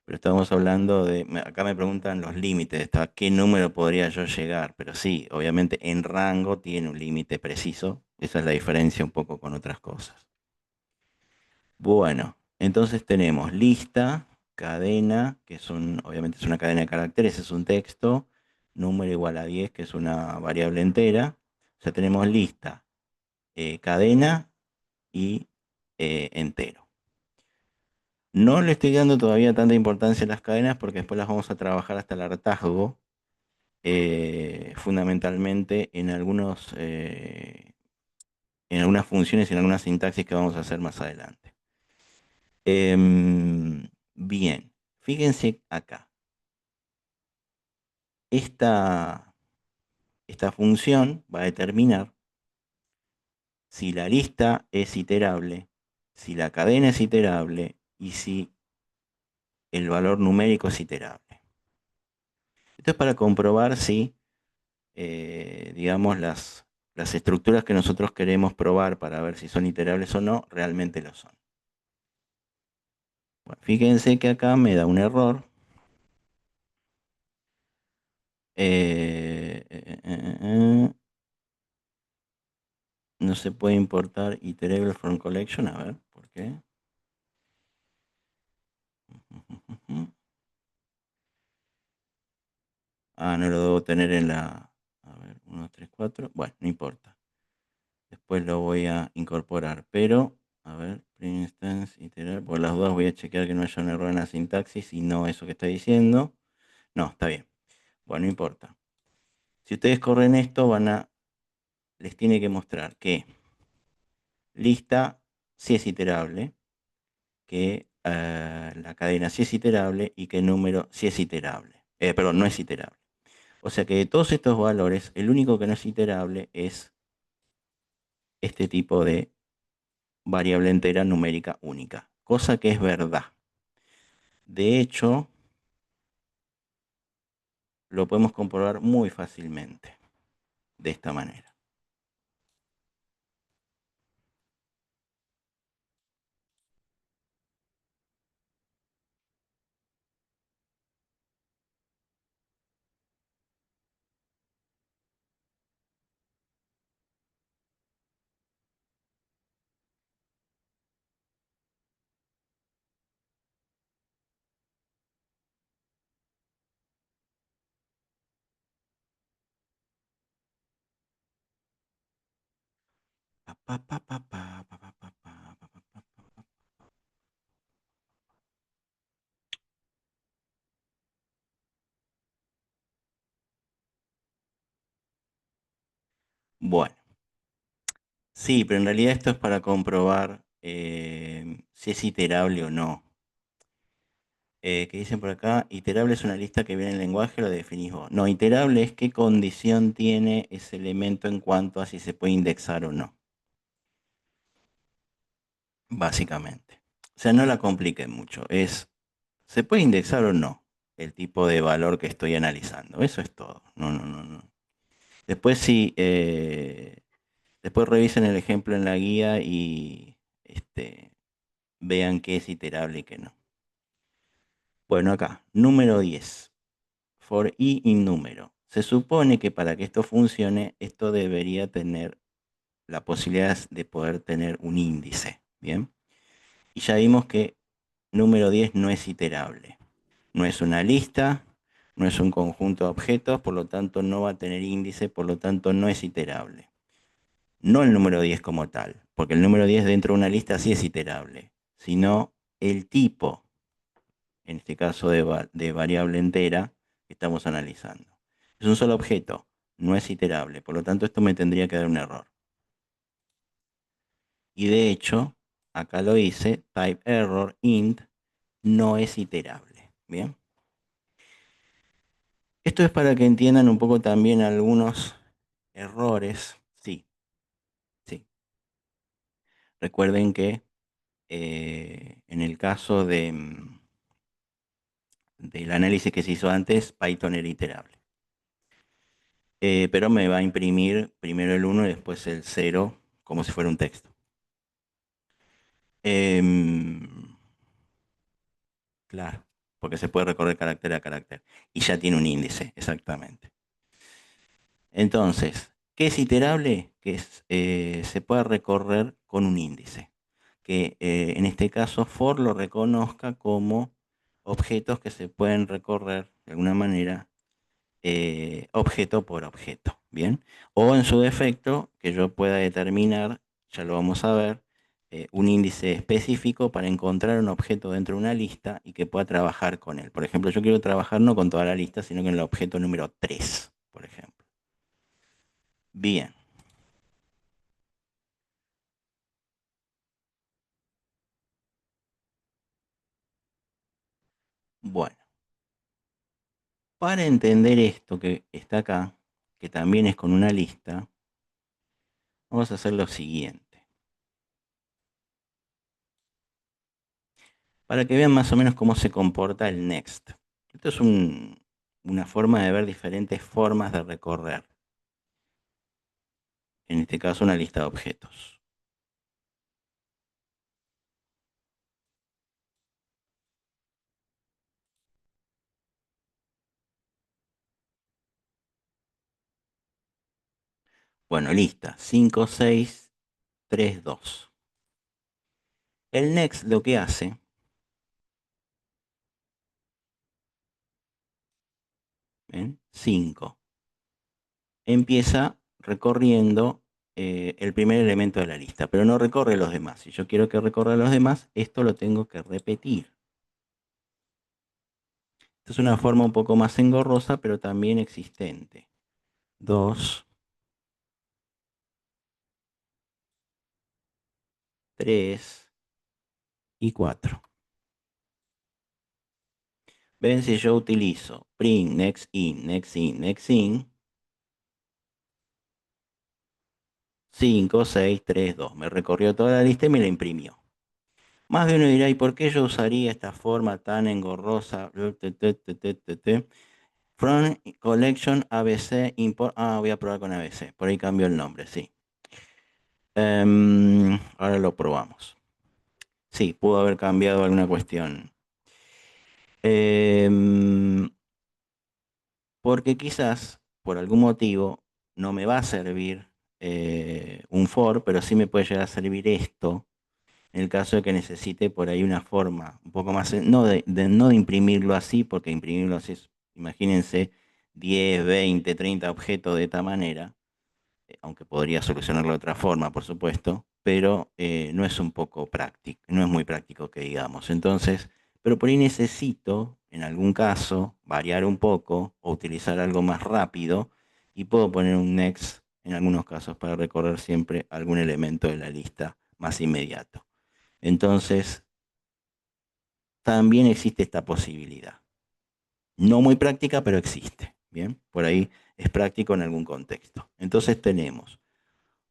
Pero estamos hablando acá me preguntan los límites, ¿a qué número podría yo llegar? Pero sí, obviamente en rango tiene un límite preciso. Esa es la diferencia un poco con otras cosas. Bueno, entonces tenemos lista, cadena, obviamente es una cadena de caracteres, es un texto, número igual a 10, que es una variable entera, sea, tenemos lista, cadena y entero. No le estoy dando todavía tanta importancia a las cadenas porque después las vamos a trabajar hasta el hartazgo, fundamentalmente en algunas funciones y en algunas sintaxis que vamos a hacer más adelante. Bien, fíjense acá. Esta función va a determinar si la lista es iterable, si la cadena es iterable y si el valor numérico es iterable. Esto es para comprobar si, digamos, las estructuras que nosotros queremos probar para ver si son iterables o no, realmente lo son. Bueno, fíjense que acá me da un error. No se puede importar iterable from collection. A ver, ¿por qué? Ah, no lo debo tener en la... A ver, 1, 3, 4. Bueno, no importa. Después lo voy a incorporar. Pero, a ver, print instance, iterar. Por las dudas voy a chequear que no haya un error en la sintaxis y no eso que está diciendo. No, está bien. Bueno, no importa. Si ustedes corren esto, les tiene que mostrar que lista sí es iterable, que la cadena sí es iterable y que el número sí es iterable. Perdón, no es iterable. O sea que de todos estos valores, el único que no es iterable es este tipo de variable entera numérica única, cosa que es verdad. De hecho, lo podemos comprobar muy fácilmente, de esta manera. Pa, pa, pa, pa, pa, pa, pa, pa, pa, pa, pa, pa. Bueno, sí, pero en realidad esto es para comprobar si es iterable o no. ¿Qué dicen por acá? Iterable es una lista que viene en el lenguaje, lo definís vos. No, iterable es qué condición tiene ese elemento en cuanto a si se puede indexar o no. Básicamente. O sea, no la compliquen mucho. ¿Se puede indexar o no el tipo de valor que estoy analizando? Eso es todo. No, no, no, no. Después sí, después revisen el ejemplo en la guía y vean qué es iterable y qué no. Bueno, acá, número 10. For i in número. Se supone que para que esto funcione, esto debería tener la posibilidad de poder tener un índice. ¿Bien? Y ya vimos que número 10 no es iterable. No es una lista, no es un conjunto de objetos, por lo tanto no va a tener índice, por lo tanto no es iterable. No el número 10 como tal, porque el número 10 dentro de una lista sí es iterable, sino el tipo, en este caso de variable entera, que estamos analizando. Es un solo objeto, no es iterable, por lo tanto esto me tendría que dar un error. Y de hecho, acá lo hice, type error int no es iterable. Bien. Esto es para que entiendan un poco también algunos errores. Sí, sí. Recuerden que en el caso del análisis que se hizo antes, Python era iterable. Pero me va a imprimir primero el 1 y después el 0, como si fuera un texto. Claro, porque se puede recorrer carácter a carácter. Y ya tiene un índice, exactamente. Entonces, ¿qué es iterable? Que se puede recorrer con un índice. Que en este caso for lo reconozca como objetos que se pueden recorrer de alguna manera objeto por objeto, ¿bien? O en su defecto, que yo pueda determinar, ya lo vamos a ver, un índice específico para encontrar un objeto dentro de una lista y que pueda trabajar con él. Por ejemplo, yo quiero trabajar no con toda la lista, sino con el objeto número 3, por ejemplo. Bien. Bueno, para entender esto que está acá, que también es con una lista, vamos a hacer lo siguiente. Para que vean más o menos cómo se comporta el next. Esto es una forma de ver diferentes formas de recorrer. En este caso, una lista de objetos. Bueno, lista 5, 6, 3, 2. El next lo que hace, 5, empieza recorriendo el primer elemento de la lista, pero no recorre los demás. Si yo quiero que recorra los demás, esto lo tengo que repetir. Esta es una forma un poco más engorrosa, pero también existente. 2, 3 y 4. Ven, si yo utilizo print next in, next in, next in, 5, 6, 3, 2. Me recorrió toda la lista y me la imprimió. Más de uno dirá, ¿y por qué yo usaría esta forma tan engorrosa? From Collection ABC Import. Ah, voy a probar con ABC. Por ahí cambio el nombre, sí. Ahora lo probamos. Sí, pudo haber cambiado alguna cuestión. Em, Porque quizás, por algún motivo, no me va a servir un for, pero sí me puede llegar a servir esto en el caso de que necesite por ahí una forma un poco más, no de imprimirlo así, porque imprimirlo así es, imagínense, 10, 20, 30 objetos de esta manera, aunque podría solucionarlo de otra forma, por supuesto, pero no es un poco práctico, no es muy práctico que digamos. Entonces, pero por ahí necesito, en algún caso, variar un poco o utilizar algo más rápido y puedo poner un next en algunos casos para recorrer siempre algún elemento de la lista más inmediato. Entonces, también existe esta posibilidad. No muy práctica, pero existe. Bien, por ahí es práctico en algún contexto. Entonces tenemos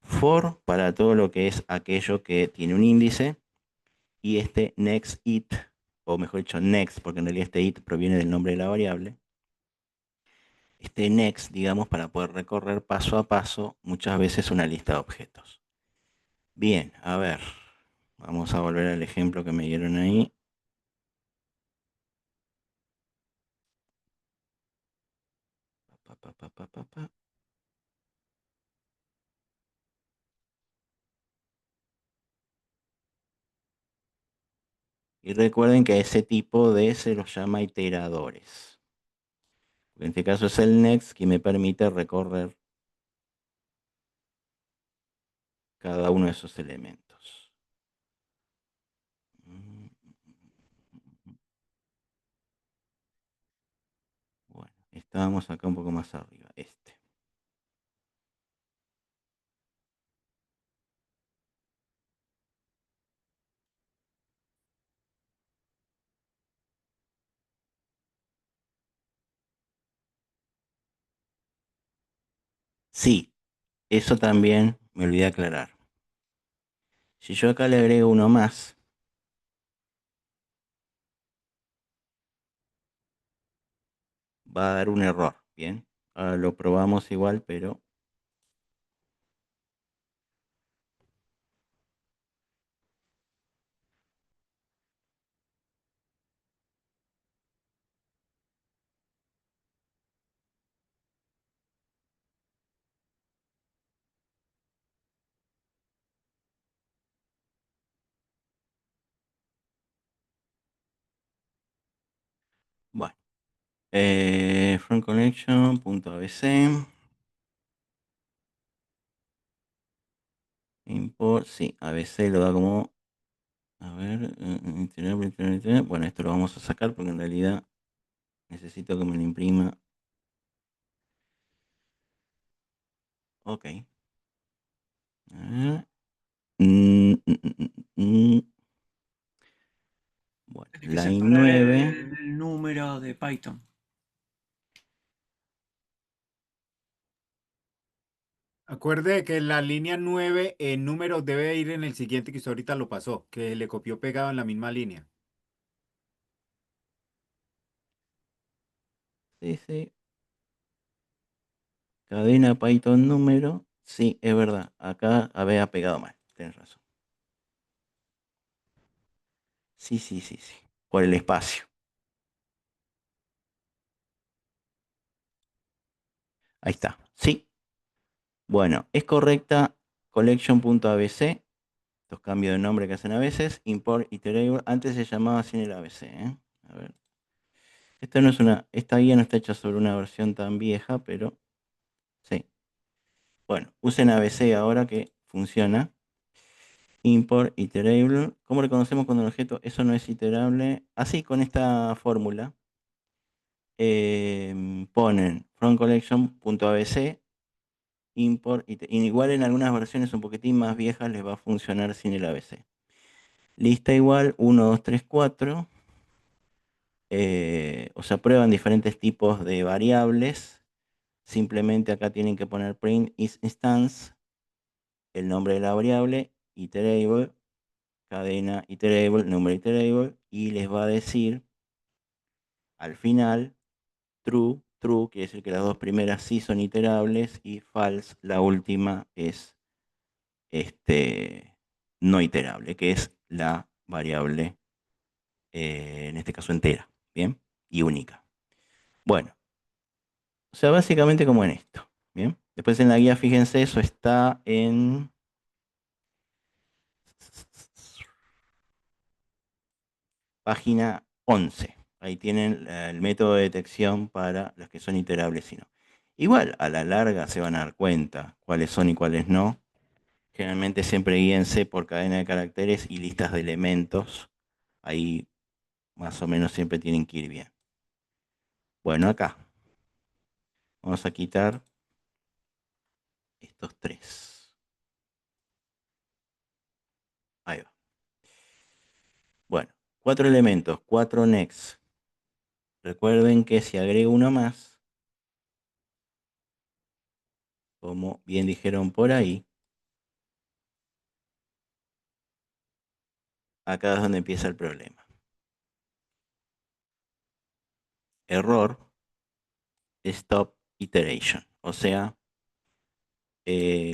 for para todo lo que es aquello que tiene un índice y este next it, o mejor dicho next, porque en realidad este it proviene del nombre de la variable. Este next, digamos, para poder recorrer paso a paso muchas veces una lista de objetos. Bien, a ver, vamos a volver al ejemplo que me dieron ahí. Pa, pa, pa, pa, pa, pa. Y recuerden que a ese tipo de se los llama iteradores. En este caso es el next que me permite recorrer cada uno de esos elementos. Bueno, estábamos acá un poco más arriba. Este. Sí, eso también me olvidé aclarar. Si yo acá le agrego uno más, va a dar un error. Bien, ahora lo probamos igual, pero bueno. From collection.abc. Import, sí, ABC lo da como. A ver, bueno, esto lo vamos a sacar porque en realidad necesito que me lo imprima. Ok. A ver. Bueno, Tenés que line separar 9. el número de Python. Acuerde que la línea 9 en número debe ir en el siguiente que usted ahorita lo pasó, que le copió pegado en la misma línea. Sí, sí. Cadena Python número. Sí, es verdad. Acá había pegado mal. Tienes razón. Sí, sí, sí, sí. Por el espacio. Ahí está. Sí. Bueno, es correcta collection.abc. Estos cambios de nombre que hacen a veces. Import iterable. Antes se llamaba sin el ABC. A ver. Esta no es una. Esta guía no está hecha sobre una versión tan vieja, pero sí. Bueno, usen ABC ahora que funciona. Import iterable. ¿Cómo reconocemos cuando el objeto eso no es iterable? Así con esta fórmula. Ponen from collection.abc import igual en algunas versiones un poquitín más viejas les va a funcionar sin el ABC. Lista igual 1, 2, 3, 4. O sea, prueban diferentes tipos de variables. Simplemente acá tienen que poner print is instance, el nombre de la variable, iterable, cadena iterable, número iterable, y les va a decir al final true, true, quiere decir que las dos primeras sí son iterables, y false, la última es no iterable, que es la variable, en este caso entera, ¿bien? Y única. Bueno, o sea, básicamente como en esto, ¿bien? Después en la guía, fíjense, eso está en página 11. Ahí tienen el método de detección para los que son iterables y no. Igual, a la larga se van a dar cuenta cuáles son y cuáles no. Generalmente siempre guíense por cadena de caracteres y listas de elementos. Ahí más o menos siempre tienen que ir bien. Bueno, acá vamos a quitar estos tres. Ahí va. Bueno, 4 elementos, 4 next. Recuerden que si agrego uno más, como bien dijeron por ahí, acá es donde empieza el problema. Error, stop iteration. O sea,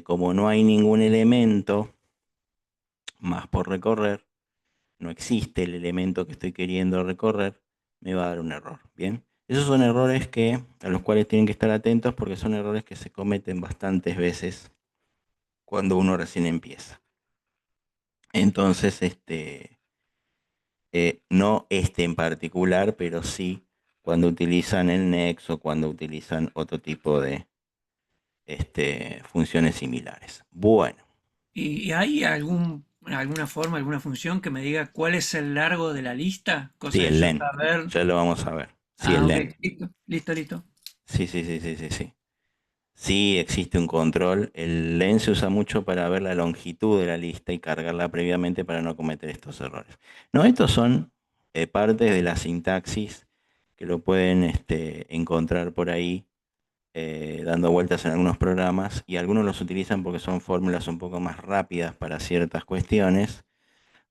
como no hay ningún elemento más por recorrer, no existe el elemento que estoy queriendo recorrer, me va a dar un error. Bien, esos son errores a los cuales tienen que estar atentos porque son errores que se cometen bastantes veces cuando uno recién empieza. Entonces, no este en particular, pero sí cuando utilizan el next o cuando utilizan otro tipo de funciones similares. Bueno, ¿Y hay alguna forma, alguna función que me diga cuál es el largo de la lista? Cosa sí, de el yo len. saber. Ya lo vamos a ver. Sí, Ah, el ok, len. listo, listo, listo. Sí, sí, sí, sí, sí, sí. Sí, existe un control. El len se usa mucho para ver la longitud de la lista y cargarla previamente para no cometer estos errores. No, estos son partes de la sintaxis que lo pueden encontrar por ahí dando vueltas en algunos programas, y algunos los utilizan porque son fórmulas un poco más rápidas para ciertas cuestiones,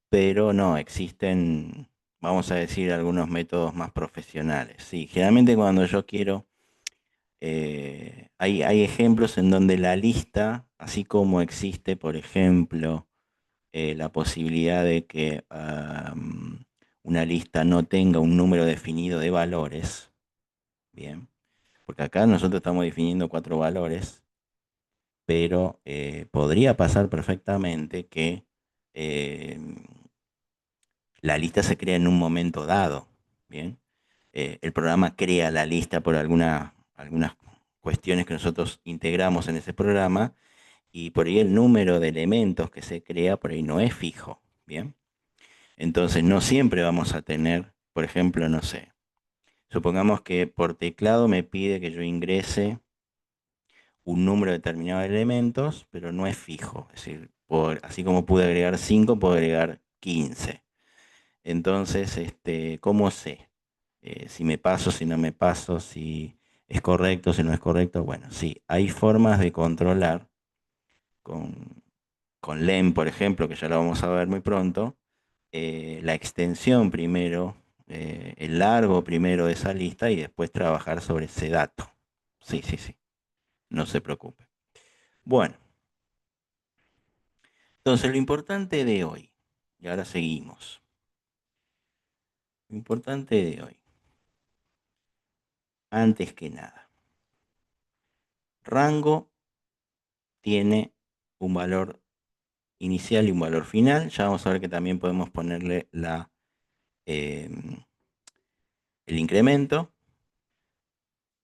pero no, existen, vamos a decir, algunos métodos más profesionales. Sí, generalmente cuando yo quiero, hay ejemplos en donde la lista, así como existe, por ejemplo, la posibilidad de que una lista no tenga un número definido de valores, bien, porque acá nosotros estamos definiendo 4 valores, pero podría pasar perfectamente que eh, la lista se crea en un momento dado, ¿bien? el programa crea la lista por algunas cuestiones que nosotros integramos en ese programa, y por ahí el número de elementos que se crea por ahí no es fijo, ¿bien? Entonces no siempre vamos a tener, por ejemplo, no sé, supongamos que por teclado me pide que yo ingrese un número determinado de elementos, pero no es fijo. Es decir, así como pude agregar 5, puedo agregar 15. Entonces, ¿cómo sé? Si me paso, si no me paso, si es correcto, si no es correcto. Bueno, sí, hay formas de controlar con, con LEM, por ejemplo, que ya lo vamos a ver muy pronto, la extensión primero, el largo primero de esa lista y después trabajar sobre ese dato. Sí, sí, sí, no se preocupe. Bueno, entonces lo importante de hoy, y ahora seguimos, lo importante de hoy, antes que nada, rango tiene un valor inicial y un valor final. Ya vamos a ver que también podemos ponerle eh, el incremento,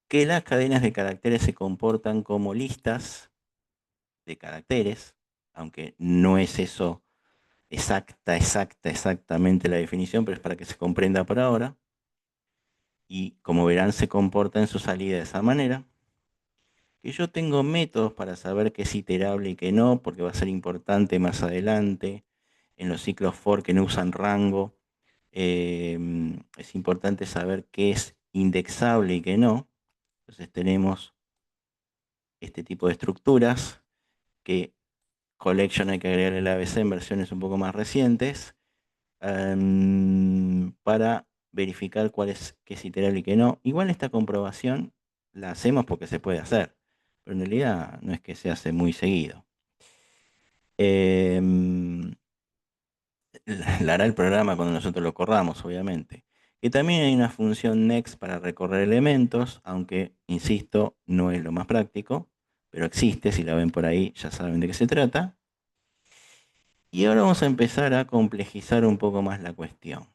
que las cadenas de caracteres se comportan como listas de caracteres, aunque no es eso exactamente la definición, pero es para que se comprenda por ahora. Y como verán, se comporta en su salida de esa manera. Que yo tengo métodos para saber qué es iterable y qué no, porque va a ser importante más adelante. En los ciclos for que no usan rango, es importante saber qué es indexable y qué no. Entonces tenemos este tipo de estructuras que collection hay que agregarle el ABC en versiones un poco más recientes, para verificar qué es iterable y qué no. Igual esta comprobación la hacemos porque se puede hacer, pero en realidad no es que se hace muy seguido. Em, la hará el programa cuando nosotros lo corramos, obviamente. Que también hay una función next para recorrer elementos, aunque, insisto, no es lo más práctico, pero existe. Si la ven por ahí ya saben de qué se trata. Y ahora vamos a empezar a complejizar un poco más la cuestión.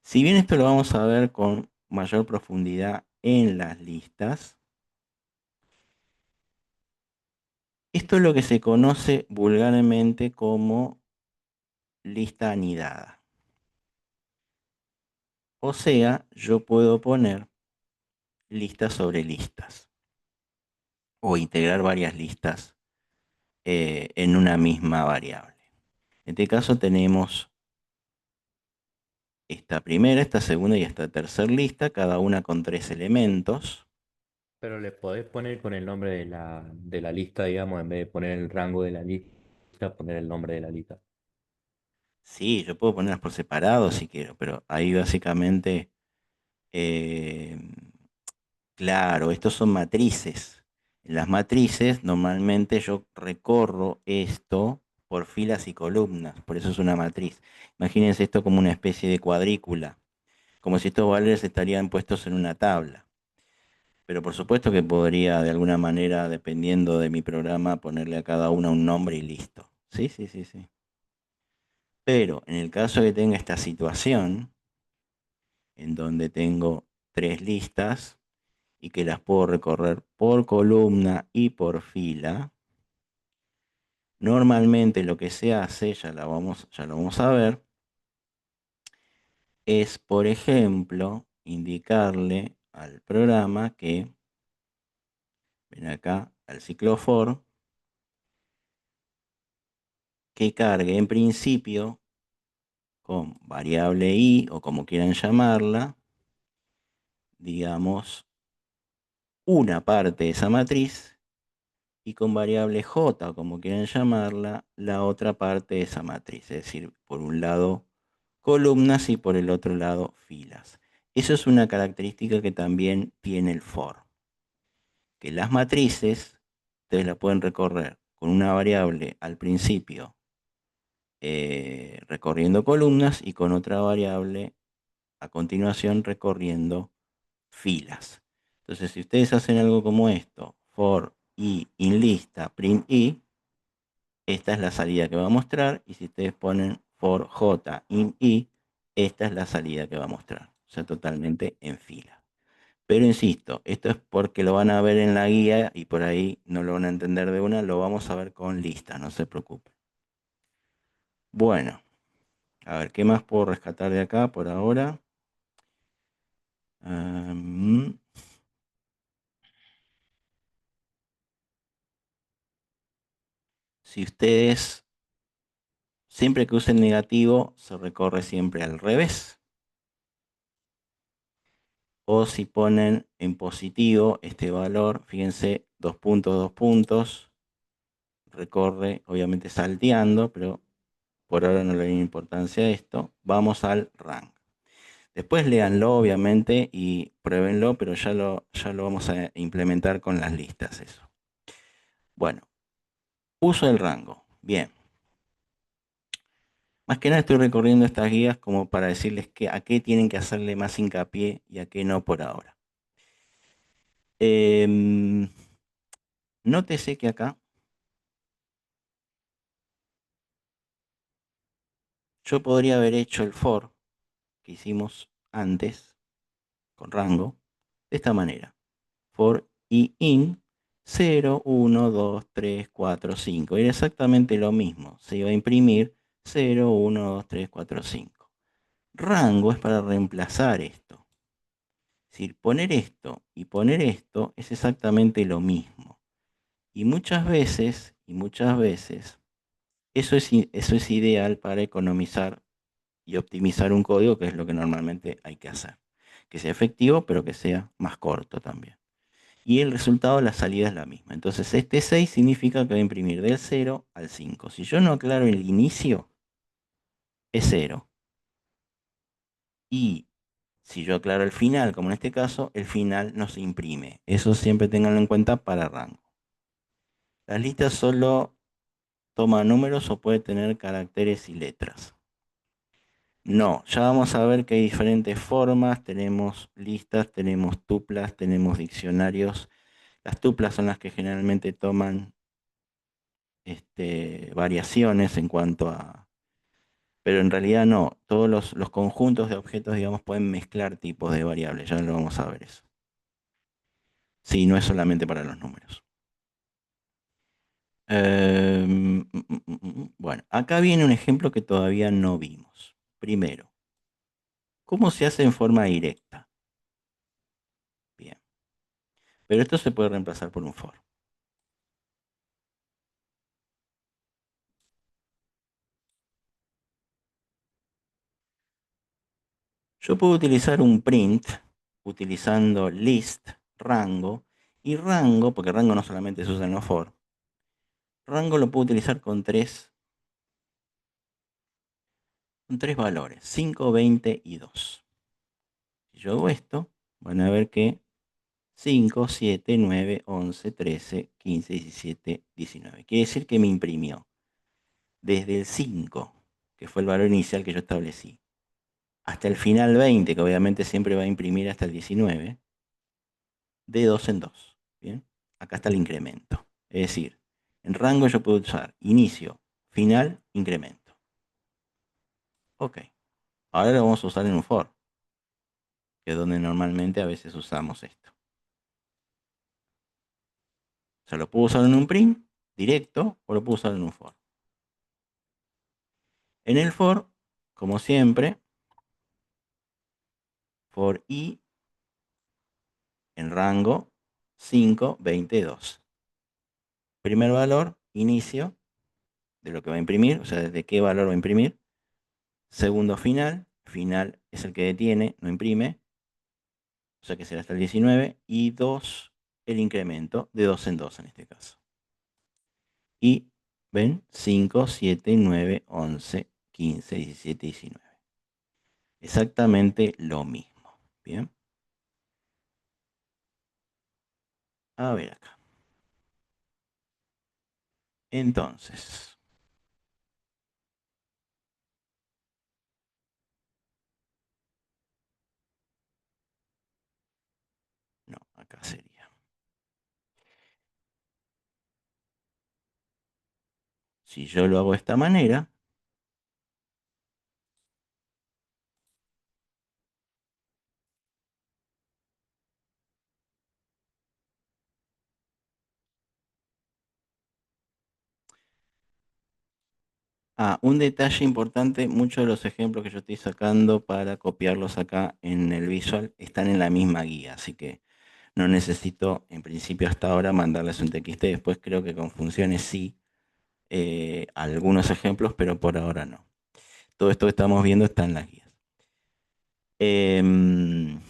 Si bien esto lo vamos a ver con mayor profundidad en las listas, esto es lo que se conoce vulgarmente como lista anidada. O sea, yo puedo poner listas sobre listas o integrar varias listas en una misma variable. En este caso tenemos esta primera, esta segunda y esta tercera lista, cada una con 3 elementos. Pero le podés poner con el nombre de la lista, digamos, en vez de poner el rango de la lista, poner el nombre de la lista. Sí, yo puedo ponerlas por separado si quiero, pero ahí básicamente, eh, claro, estos son matrices. En las matrices normalmente yo recorro esto por filas y columnas, por eso es una matriz. Imagínense esto como una especie de cuadrícula, como si estos valores estarían puestos en una tabla. Pero por supuesto que podría de alguna manera, dependiendo de mi programa, ponerle a cada una un nombre y listo. Sí, sí, sí, sí. Pero en el caso de que tenga esta situación, en donde tengo 3 listas y que las puedo recorrer por columna y por fila, normalmente lo que se hace, ya lo vamos a ver, es, por ejemplo, indicarle al programa que, ven acá, al ciclo for, que cargue en principio con variable i, o como quieran llamarla, digamos, una parte de esa matriz, y con variable j, o como quieran llamarla, la otra parte de esa matriz. Es decir, por un lado columnas y por el otro lado filas. Eso es una característica que también tiene el for. Que las matrices, ustedes la pueden recorrer con una variable al principio, recorriendo columnas, y con otra variable a continuación recorriendo filas. Entonces, si ustedes hacen algo como esto, for i in lista print i, esta es la salida que va a mostrar, y si ustedes ponen for j in i, esta es la salida que va a mostrar. o sea, totalmente en fila. Pero insisto, esto es porque lo van a ver en la guía y por ahí no lo van a entender de una, lo vamos a ver con listas, no se preocupen. Bueno, a ver, ¿qué más puedo rescatar de acá por ahora? Am, si ustedes, siempre que usen negativo, se recorre siempre al revés. O si ponen en positivo este valor, fíjense, dos puntos, recorre, obviamente salteando, pero por ahora no le doy importancia a esto. Vamos al rank. Después léanlo, obviamente, y pruébenlo, pero ya lo vamos a implementar con las listas, eso. Bueno, uso del rango. Bien. Más que nada estoy recorriendo estas guías como para decirles a qué tienen que hacerle más hincapié y a qué no por ahora. Nótese que acá yo podría haber hecho el for que hicimos antes con rango de esta manera. For i in 0, 1, 2, 3, 4, 5. Era exactamente lo mismo. Se iba a imprimir 0, 1, 2, 3, 4, 5. Rango es para reemplazar esto. Es decir, poner esto y poner esto es exactamente lo mismo. Y muchas veces, eso es ideal para economizar y optimizar un código, que es lo que normalmente hay que hacer. Que sea efectivo, pero que sea más corto también. Y el resultado, la salida es la misma. Entonces, este 6 significa que va a imprimir del 0 al 5. Si yo no aclaro el inicio, es 0. Y si yo aclaro el final, como en este caso, el final no se imprime. Eso siempre tenganlo en cuenta para rango. Las listas solo toman números o puede tener caracteres y letras. No, ya vamos a ver que hay diferentes formas. Tenemos listas, tenemos tuplas, tenemos diccionarios. Las tuplas son las que generalmente toman variaciones en cuanto a... Pero en realidad no, todos los conjuntos de objetos, digamos, pueden mezclar tipos de variables. Ya lo vamos a ver eso. Sí, no es solamente para los números. Bueno, acá viene un ejemplo que todavía no vimos. Primero, ¿cómo se hace en forma directa? Bien. Pero esto se puede reemplazar por un for. Yo puedo utilizar un print utilizando list, rango, y rango, porque rango no solamente se usa en los for, rango lo puedo utilizar con tres valores, 5, 20 y 2. Si yo hago esto, van a ver que 5, 7, 9, 11, 13, 15, 17, 19. Quiere decir que me imprimió desde el 5, que fue el valor inicial que yo establecí, hasta el final 20, que obviamente siempre va a imprimir hasta el 19, de 2 en 2. Bien, acá está el incremento. Es decir, en rango yo puedo usar inicio, final, incremento. Ok, ahora lo vamos a usar en un for, que es donde normalmente a veces usamos esto. O sea, lo puedo usar en un print directo o lo puedo usar en un for. En el for, como siempre, for i en rango 5, 20, 2. Primer valor, inicio de lo que va a imprimir, o sea, desde qué valor va a imprimir. Segundo, final. Final es el que detiene, no imprime, o sea que será hasta el 19. Y 2, el incremento, de 2 en 2 en este caso. Y, ¿ven? 5, 7, 9, 11, 15, 17, 19. Exactamente lo mismo. Bien. A ver acá. Entonces, no, acá sería. Si yo lo hago de esta manera, Un detalle importante, muchos de los ejemplos que yo estoy sacando para copiarlos acá en el visual están en la misma guía, así que no necesito, en principio hasta ahora, mandarles un TXT. Después creo que con funciones sí, algunos ejemplos, pero por ahora no. Todo esto que estamos viendo está en las guías. En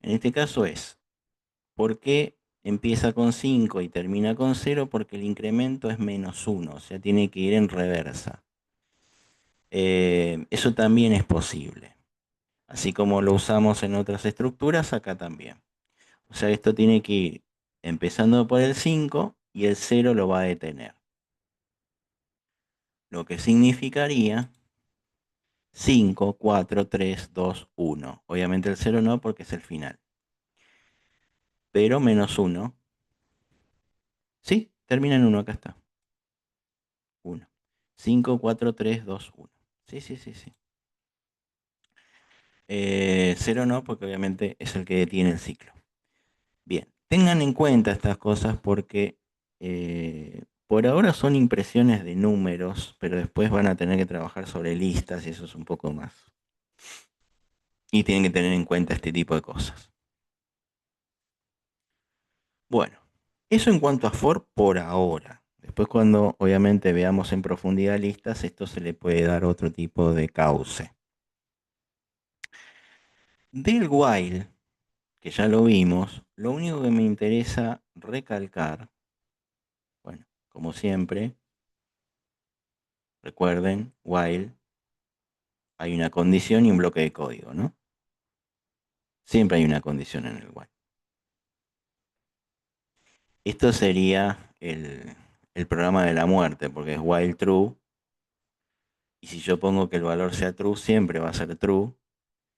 este caso es, ¿por qué empieza con 5 y termina con 0? Porque el incremento es -1, o sea, tiene que ir en reversa. Eso también es posible. Así como lo usamos en otras estructuras, acá también. O sea, esto tiene que ir empezando por el 5 y el 0 lo va a detener. Lo que significaría 5, 4, 3, 2, 1. Obviamente el 0 no porque es el final. Pero -1. Sí, termina en 1, acá está. 1. 5, 4, 3, 2, 1. Sí, sí, sí, sí. 0 no porque obviamente es el que detiene el ciclo. Bien, tengan en cuenta estas cosas porque por ahora son impresiones de números, pero después van a tener que trabajar sobre listas y eso es un poco más. Y tienen que tener en cuenta este tipo de cosas. Bueno, eso en cuanto a for por ahora. Después cuando obviamente veamos en profundidad listas, esto se le puede dar otro tipo de cauce. Del while, que ya lo vimos, lo único que me interesa recalcar, bueno, como siempre, recuerden, while, hay una condición y un bloque de código, ¿no? Siempre hay una condición en el while. Esto sería el programa de la muerte, porque es while true. Y si yo pongo que el valor sea true, siempre va a ser true.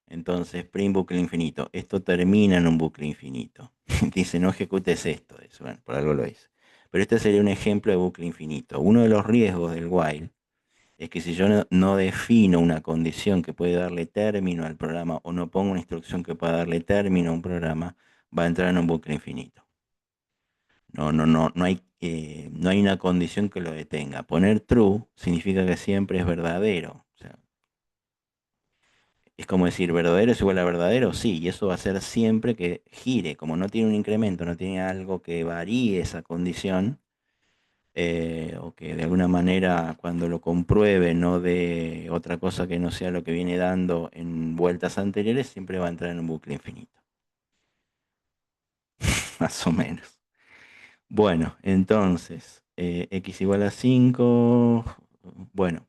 Entonces, print bucle infinito. Esto termina en un bucle infinito. Dice, no ejecutes esto. Bueno, por algo lo hice. Pero este sería un ejemplo de bucle infinito. Uno de los riesgos del while es que si yo no defino una condición que puede darle término al programa o no pongo una instrucción que pueda darle término a un programa, va a entrar en un bucle infinito. No hay una condición que lo detenga. Poner true significa que siempre es verdadero. O sea, es como decir verdadero es igual a verdadero, sí, y eso va a ser siempre que gire. Como no tiene un incremento, no tiene algo que varíe esa condición, o que de alguna manera cuando lo compruebe no dé otra cosa que no sea lo que viene dando en vueltas anteriores, siempre va a entrar en un bucle infinito. Más o menos. Bueno, entonces, x igual a 5. Bueno,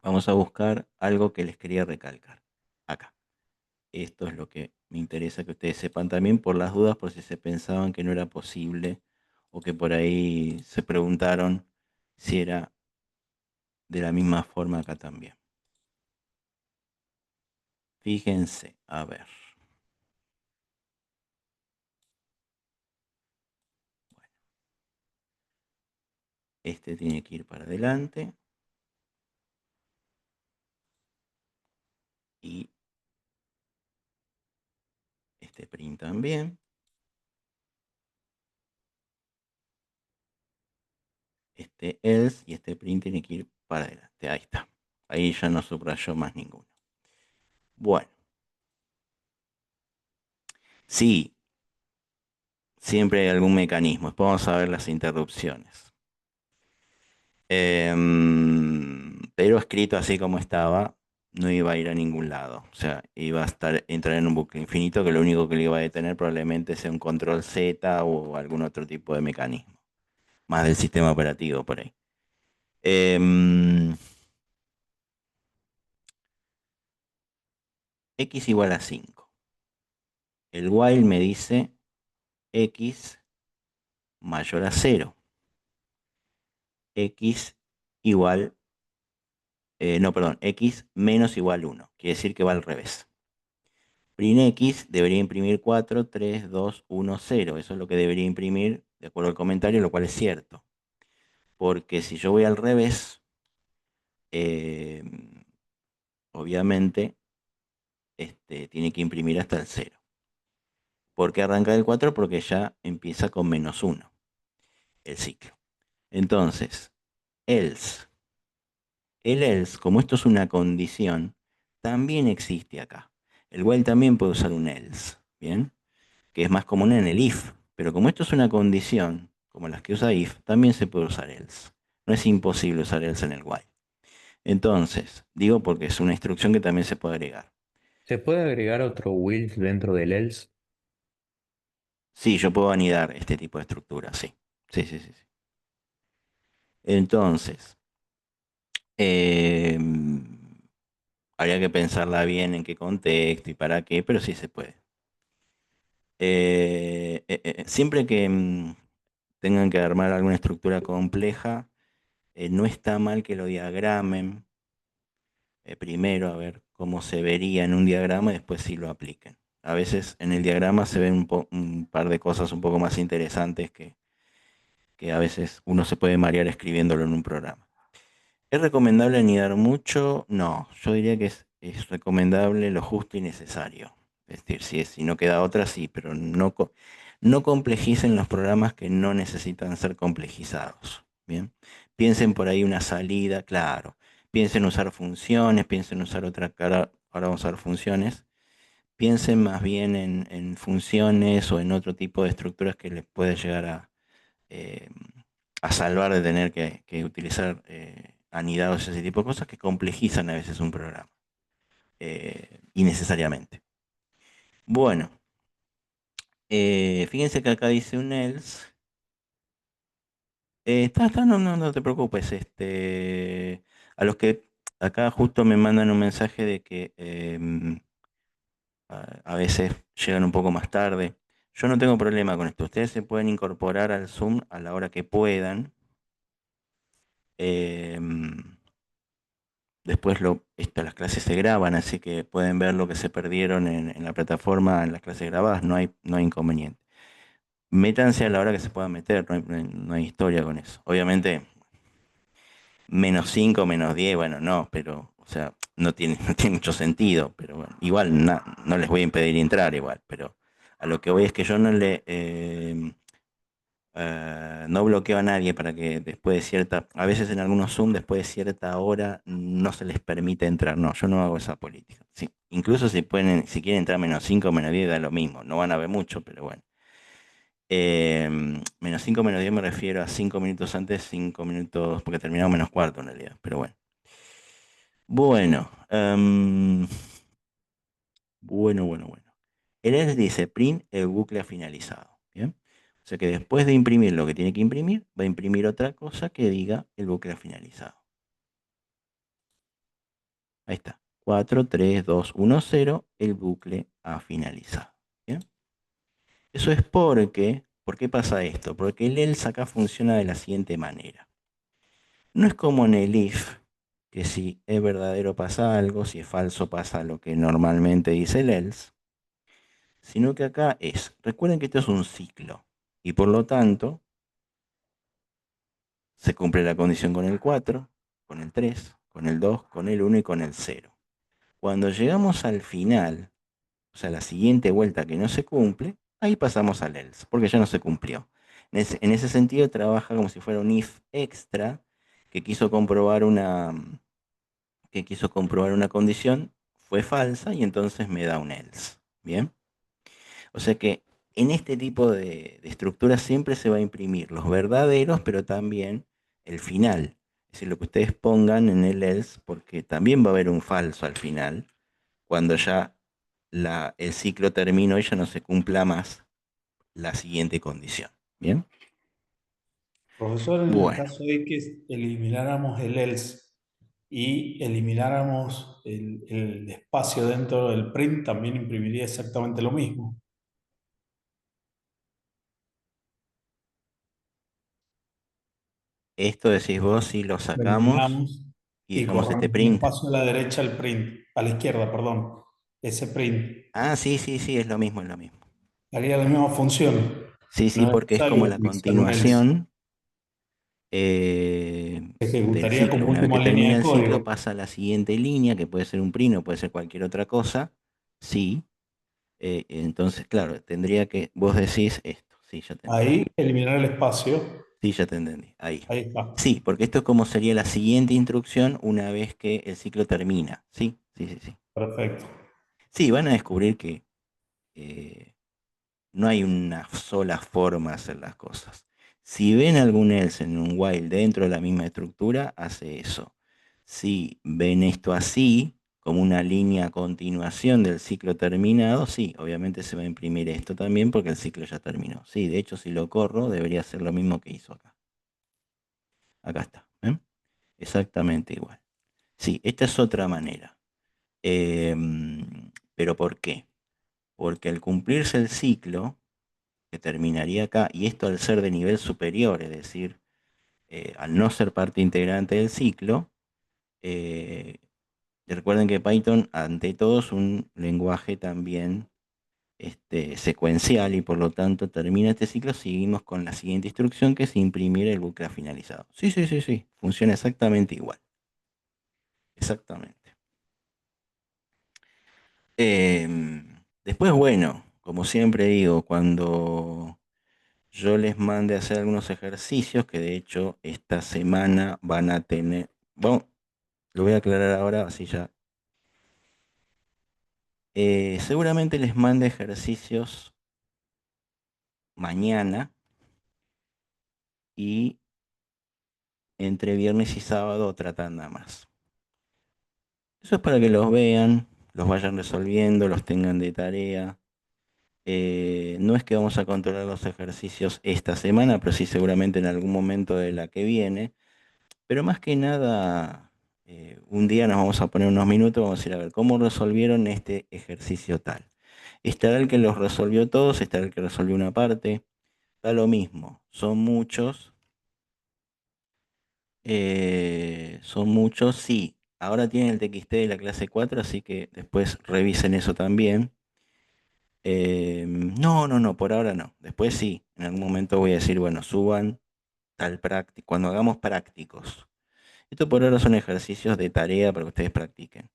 vamos a buscar algo que les quería recalcar. Acá. Esto es lo que me interesa que ustedes sepan también por las dudas, por si se pensaban que no era posible o que por ahí se preguntaron si era de la misma forma acá también. Fíjense, a ver. Bueno, este tiene que ir para adelante. Y este print también. Este else y este print tiene que ir para adelante. Ahí está. Ahí ya no subrayó más ninguno. Bueno. Sí, siempre hay algún mecanismo. Después vamos a ver las interrupciones. Pero escrito así como estaba, no iba a ir a ningún lado. O sea, iba a entrar en un bucle infinito que lo único que le iba a detener probablemente sea un control Z o algún otro tipo de mecanismo. Más del sistema operativo por ahí. X igual a 5. El while me dice X mayor a 0. X igual, no, perdón, X menos igual 1. Quiere decir que va al revés. Print X debería imprimir 4, 3, 2, 1, 0. Eso es lo que debería imprimir de acuerdo al comentario, lo cual es cierto. Porque si yo voy al revés, eh, obviamente tiene que imprimir hasta el 0. ¿Por qué arranca del 4? Porque ya empieza con -1 el ciclo. Entonces, else. El else, como esto es una condición, también existe acá. El while también puede usar un else, ¿bien? Que es más común en el if, pero como esto es una condición, como las que usa if, también se puede usar else. No es imposible usar else en el while. Entonces, digo porque es una instrucción que también se puede agregar. ¿Se puede agregar otro will dentro del else? Sí, yo puedo anidar este tipo de estructuras, sí. Sí, sí, sí, sí. Entonces, eh, habría que pensarla bien en qué contexto y para qué, pero sí se puede. Siempre que tengan que armar alguna estructura compleja, no está mal que lo diagramen primero, a ver cómo se vería en un diagrama y después sí lo apliquen. A veces en el diagrama se ven un par de cosas un poco más interesantes que a veces uno se puede marear escribiéndolo en un programa. ¿Es recomendable anidar mucho? No, yo diría que es recomendable lo justo y necesario. Es decir, si no queda otra, sí, pero no complejicen los programas que no necesitan ser complejizados. Bien, piensen por ahí una salida, claro. Piensen usar funciones, piensen usar otra cara, ahora vamos a usar funciones. Piensen más bien en funciones o en otro tipo de estructuras que les puede llegar eh, a salvar de tener que utilizar anidados y ese tipo de cosas que complejizan a veces un programa innecesariamente. Bueno, fíjense que acá dice un else. No te preocupes. A los que acá justo me mandan un mensaje de que a veces llegan un poco más tarde. Yo no tengo problema con esto. Ustedes se pueden incorporar al Zoom a la hora que puedan. Em, Después las clases se graban, así que pueden ver lo que se perdieron en la plataforma en las clases grabadas, no hay inconveniente. Métanse a la hora que se puedan meter, no hay historia con eso. Obviamente, -5, -10, bueno, no, pero, o sea, no tiene, no tiene mucho sentido, pero bueno, igual no les voy a impedir entrar igual, pero a lo que voy es que yo no bloqueo a nadie para que después de a veces en algunos Zoom, después de cierta hora, no se les permite entrar. No, yo no hago esa política. Sí, incluso si quieren entrar -5, -10, da lo mismo. No van a ver mucho, pero bueno. -5, -10 me refiero a 5 minutos antes, 5 minutos, porque terminamos -4 en realidad, pero bueno. Bueno, bueno. El else dice print el bucle ha finalizado. ¿Bien? O sea que después de imprimir lo que tiene que imprimir, va a imprimir otra cosa que diga el bucle ha finalizado. Ahí está. 4, 3, 2, 1, 0. El bucle ha finalizado. ¿Bien? Eso es ¿por qué pasa esto? Porque el else acá funciona de la siguiente manera. No es como en el if, que si es verdadero pasa algo, si es falso pasa lo que normalmente dice el else, sino que acá recuerden que esto es un ciclo, y por lo tanto, se cumple la condición con el 4, con el 3, con el 2, con el 1 y con el 0. Cuando llegamos al final, o sea, la siguiente vuelta que no se cumple, ahí pasamos al else, porque ya no se cumplió. En ese sentido trabaja como si fuera un if extra que quiso comprobar una condición, fue falsa y entonces me da un else. ¿Bien? O sea que en este tipo de estructuras siempre se va a imprimir los verdaderos, pero también el final. Es decir, lo que ustedes pongan en el else, porque también va a haber un falso al final, cuando ya el ciclo terminó y ya no se cumpla más la siguiente condición. ¿Bien? Profesor, en el Bueno, caso de que elimináramos el else y elimináramos el espacio dentro del print, también imprimiría exactamente lo mismo. esto decís vos si lo Lo sacamos eliminamos y y dejamos este corremos un print. espacio a la derecha al print, a la izquierda, perdón, ese print. Ah, sí, sí, sí, es lo mismo, es lo mismo. Haría la misma función. Sí, sí, No es porque es como necesario la utilizar un else. continuación Se del ejecutaría ciclo. como Una vez última que línea termina de el ciclo, código. pasa a la siguiente línea, que puede ser un print o puede ser cualquier otra cosa. Sí. Entonces, claro, vos decís esto. Sí, ya te entendí. Ahí eliminar el espacio Sí, ya te entendí. Ahí. Ahí está. Sí, porque esto es como sería la siguiente instrucción una vez que el ciclo termina. Sí, sí, sí, sí. Perfecto. Sí, van a descubrir que eh, no hay una sola forma de hacer las cosas. Si ven algún else en un while dentro de la misma estructura, hace eso. Si ven esto así, como una línea a continuación del ciclo terminado, sí, obviamente se va a imprimir esto también porque el ciclo ya terminó. Sí, de hecho, si lo corro, debería ser lo mismo que hizo acá. Acá está. ¿Ven? Exactamente igual. Sí, esta es otra manera. ¿Pero por qué? Porque al cumplirse el ciclo, que terminaría acá, y esto al ser de nivel superior, es decir, al no ser parte integrante del ciclo, eh, recuerden que Python, ante todo, es un lenguaje también secuencial y por lo tanto termina este ciclo, seguimos con la siguiente instrucción que es imprimir el bucle finalizado. Sí, sí, sí, sí, funciona exactamente igual. Exactamente. Después, bueno, como siempre digo, cuando yo les mandé a hacer algunos ejercicios que de hecho esta semana van a tener. Bueno, lo voy a aclarar ahora, así ya. Seguramente les mande ejercicios mañana y entre viernes y sábado otra tanda más. Eso es para que los vean, los vayan resolviendo, los tengan de tarea. No es que vamos a controlar los ejercicios esta semana, pero sí seguramente en algún momento de la que viene. Pero más que nada, un día nos vamos a poner unos minutos, vamos a ir a ver cómo resolvieron este ejercicio tal. Estará el que los resolvió todos, estará el que resolvió una parte, da lo mismo. Son muchos, sí. Ahora tienen el TXT de la clase 4, así que después revisen eso también. No, no, no, por ahora no. Después sí, en algún momento voy a decir, bueno, suban tal práctico, cuando hagamos prácticos. Esto por ahora son ejercicios de tarea para que ustedes practiquen.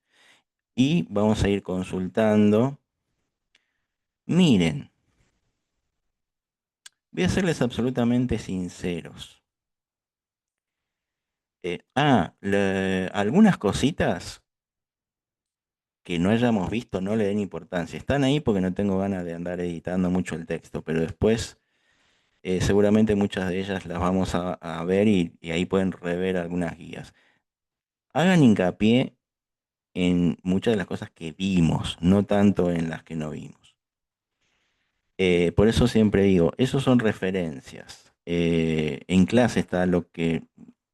Y vamos a ir consultando. Miren, voy a serles absolutamente sinceros. Algunas cositas que no hayamos visto no le den importancia. Están ahí porque no tengo ganas de andar editando mucho el texto, pero después seguramente muchas de ellas las vamos a ver y ahí pueden rever algunas guías. Hagan hincapié en muchas de las cosas que vimos, no tanto en las que no vimos. Por eso siempre digo, esos son referencias. En clase está lo que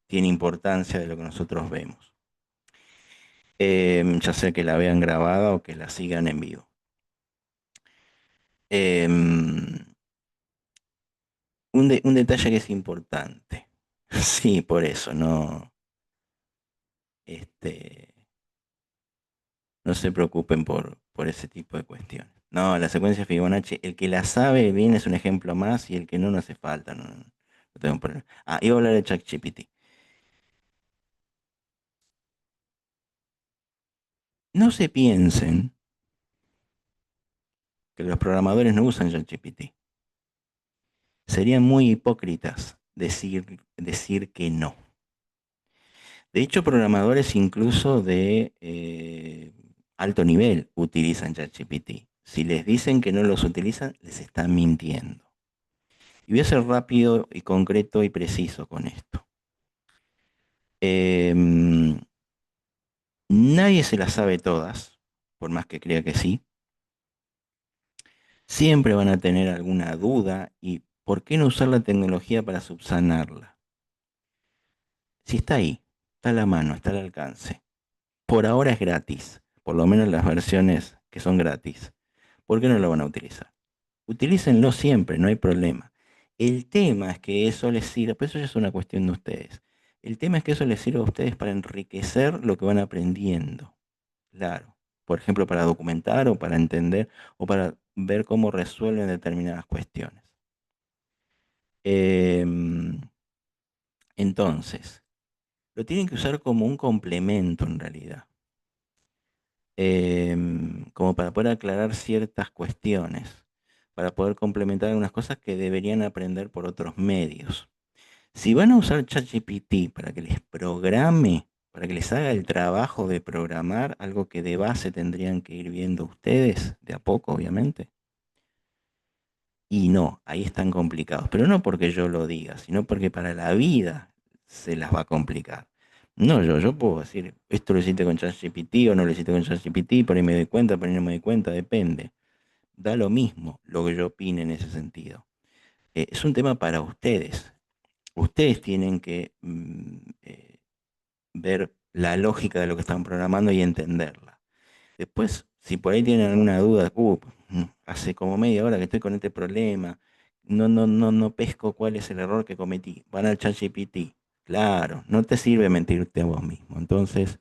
tiene importancia de lo que nosotros vemos. Ya sea que la vean grabada o que la sigan en vivo. Em, un detalle que es importante. Sí, por eso, no, este, no se preocupen por ese tipo de cuestiones. No, la secuencia Fibonacci, el que la sabe bien es un ejemplo más y el que no, no hace falta. No, no tengo problema. Iba a hablar de ChatGPT. No se piensen que los programadores no usan ChatGPT. Serían muy hipócritas decir que no. De hecho, programadores incluso de alto nivel utilizan ChatGPT. Si les dicen que no los utilizan, les están mintiendo. Y voy a ser rápido y concreto y preciso con esto. Em, Nadie se las sabe todas, por más que crea que sí. Siempre van a tener alguna duda y ¿por qué no usar la tecnología para subsanarla? Si está ahí, está a la mano, está al alcance. Por ahora es gratis, por lo menos las versiones que son gratis. ¿Por qué no lo van a utilizar? Utilícenlo siempre, no hay problema. El tema es que eso les sirva, pero eso ya es una cuestión de ustedes. El tema es que eso les sirva a ustedes para enriquecer lo que van aprendiendo. Claro. Por ejemplo, para documentar o para entender o para ver cómo resuelven determinadas cuestiones. Em, entonces, lo tienen que usar como un complemento en realidad. Como para poder aclarar ciertas cuestiones, para poder complementar algunas cosas que deberían aprender por otros medios. Si van a usar ChatGPT para que les programe, para que les haga el trabajo de programar, algo que de base tendrían que ir viendo ustedes, de a poco, obviamente. Y no, ahí están complicados. Pero no porque yo lo diga, sino porque para la vida se las va a complicar. No, yo puedo decir, esto lo hiciste con ChatGPT o no lo hiciste con ChatGPT, por ahí me doy cuenta, por ahí no me doy cuenta, depende. Da lo mismo lo que yo opine en ese sentido. Es un tema para ustedes. Ustedes tienen que ver la lógica de lo que están programando y entenderla. Después, si por ahí tienen alguna duda, hace como media hora que estoy con este problema, no pesco cuál es el error que cometí. Van al ChatGPT. Claro, no te sirve mentirte a vos mismo. Entonces,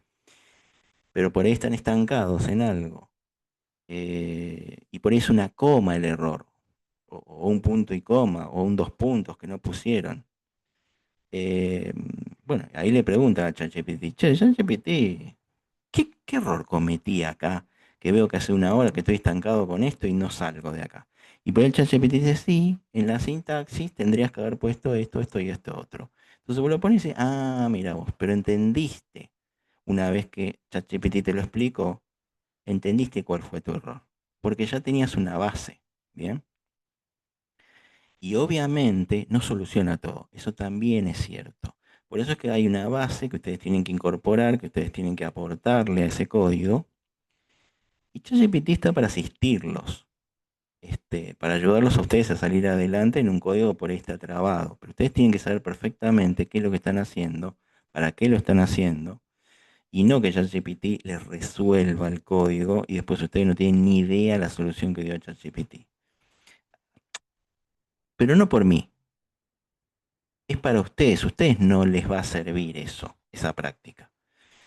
pero por ahí están estancados en algo. Y por ahí es una coma el error, o un punto y coma, o un dos puntos que no pusieron. Eh, bueno, ahí le preguntan a ChatGPT, che, ChatGPT, ¿qué error cometí acá? Que veo que hace una hora que estoy estancado con esto y no salgo de acá. Y por el ChatGPT dice, sí, en la sintaxis tendrías que haber puesto esto, esto y esto otro. Entonces vos lo pones y dices, ah, mira vos, pero entendiste, una vez que ChatGPT te lo explicó, entendiste cuál fue tu error. Porque ya tenías una base, ¿bien? Y obviamente no soluciona todo, eso también es cierto. Por eso es que hay una base que ustedes tienen que incorporar, que ustedes tienen que aportarle a ese código. Y ChatGPT está para asistirlos, para ayudarlos a ustedes a salir adelante en un código por ahí está trabado. Pero ustedes tienen que saber perfectamente qué es lo que están haciendo, para qué lo están haciendo, y no que ChatGPT les resuelva el código y después ustedes no tienen ni idea la solución que dio ChatGPT. Pero no por mí, es para ustedes no les va a servir eso, esa práctica.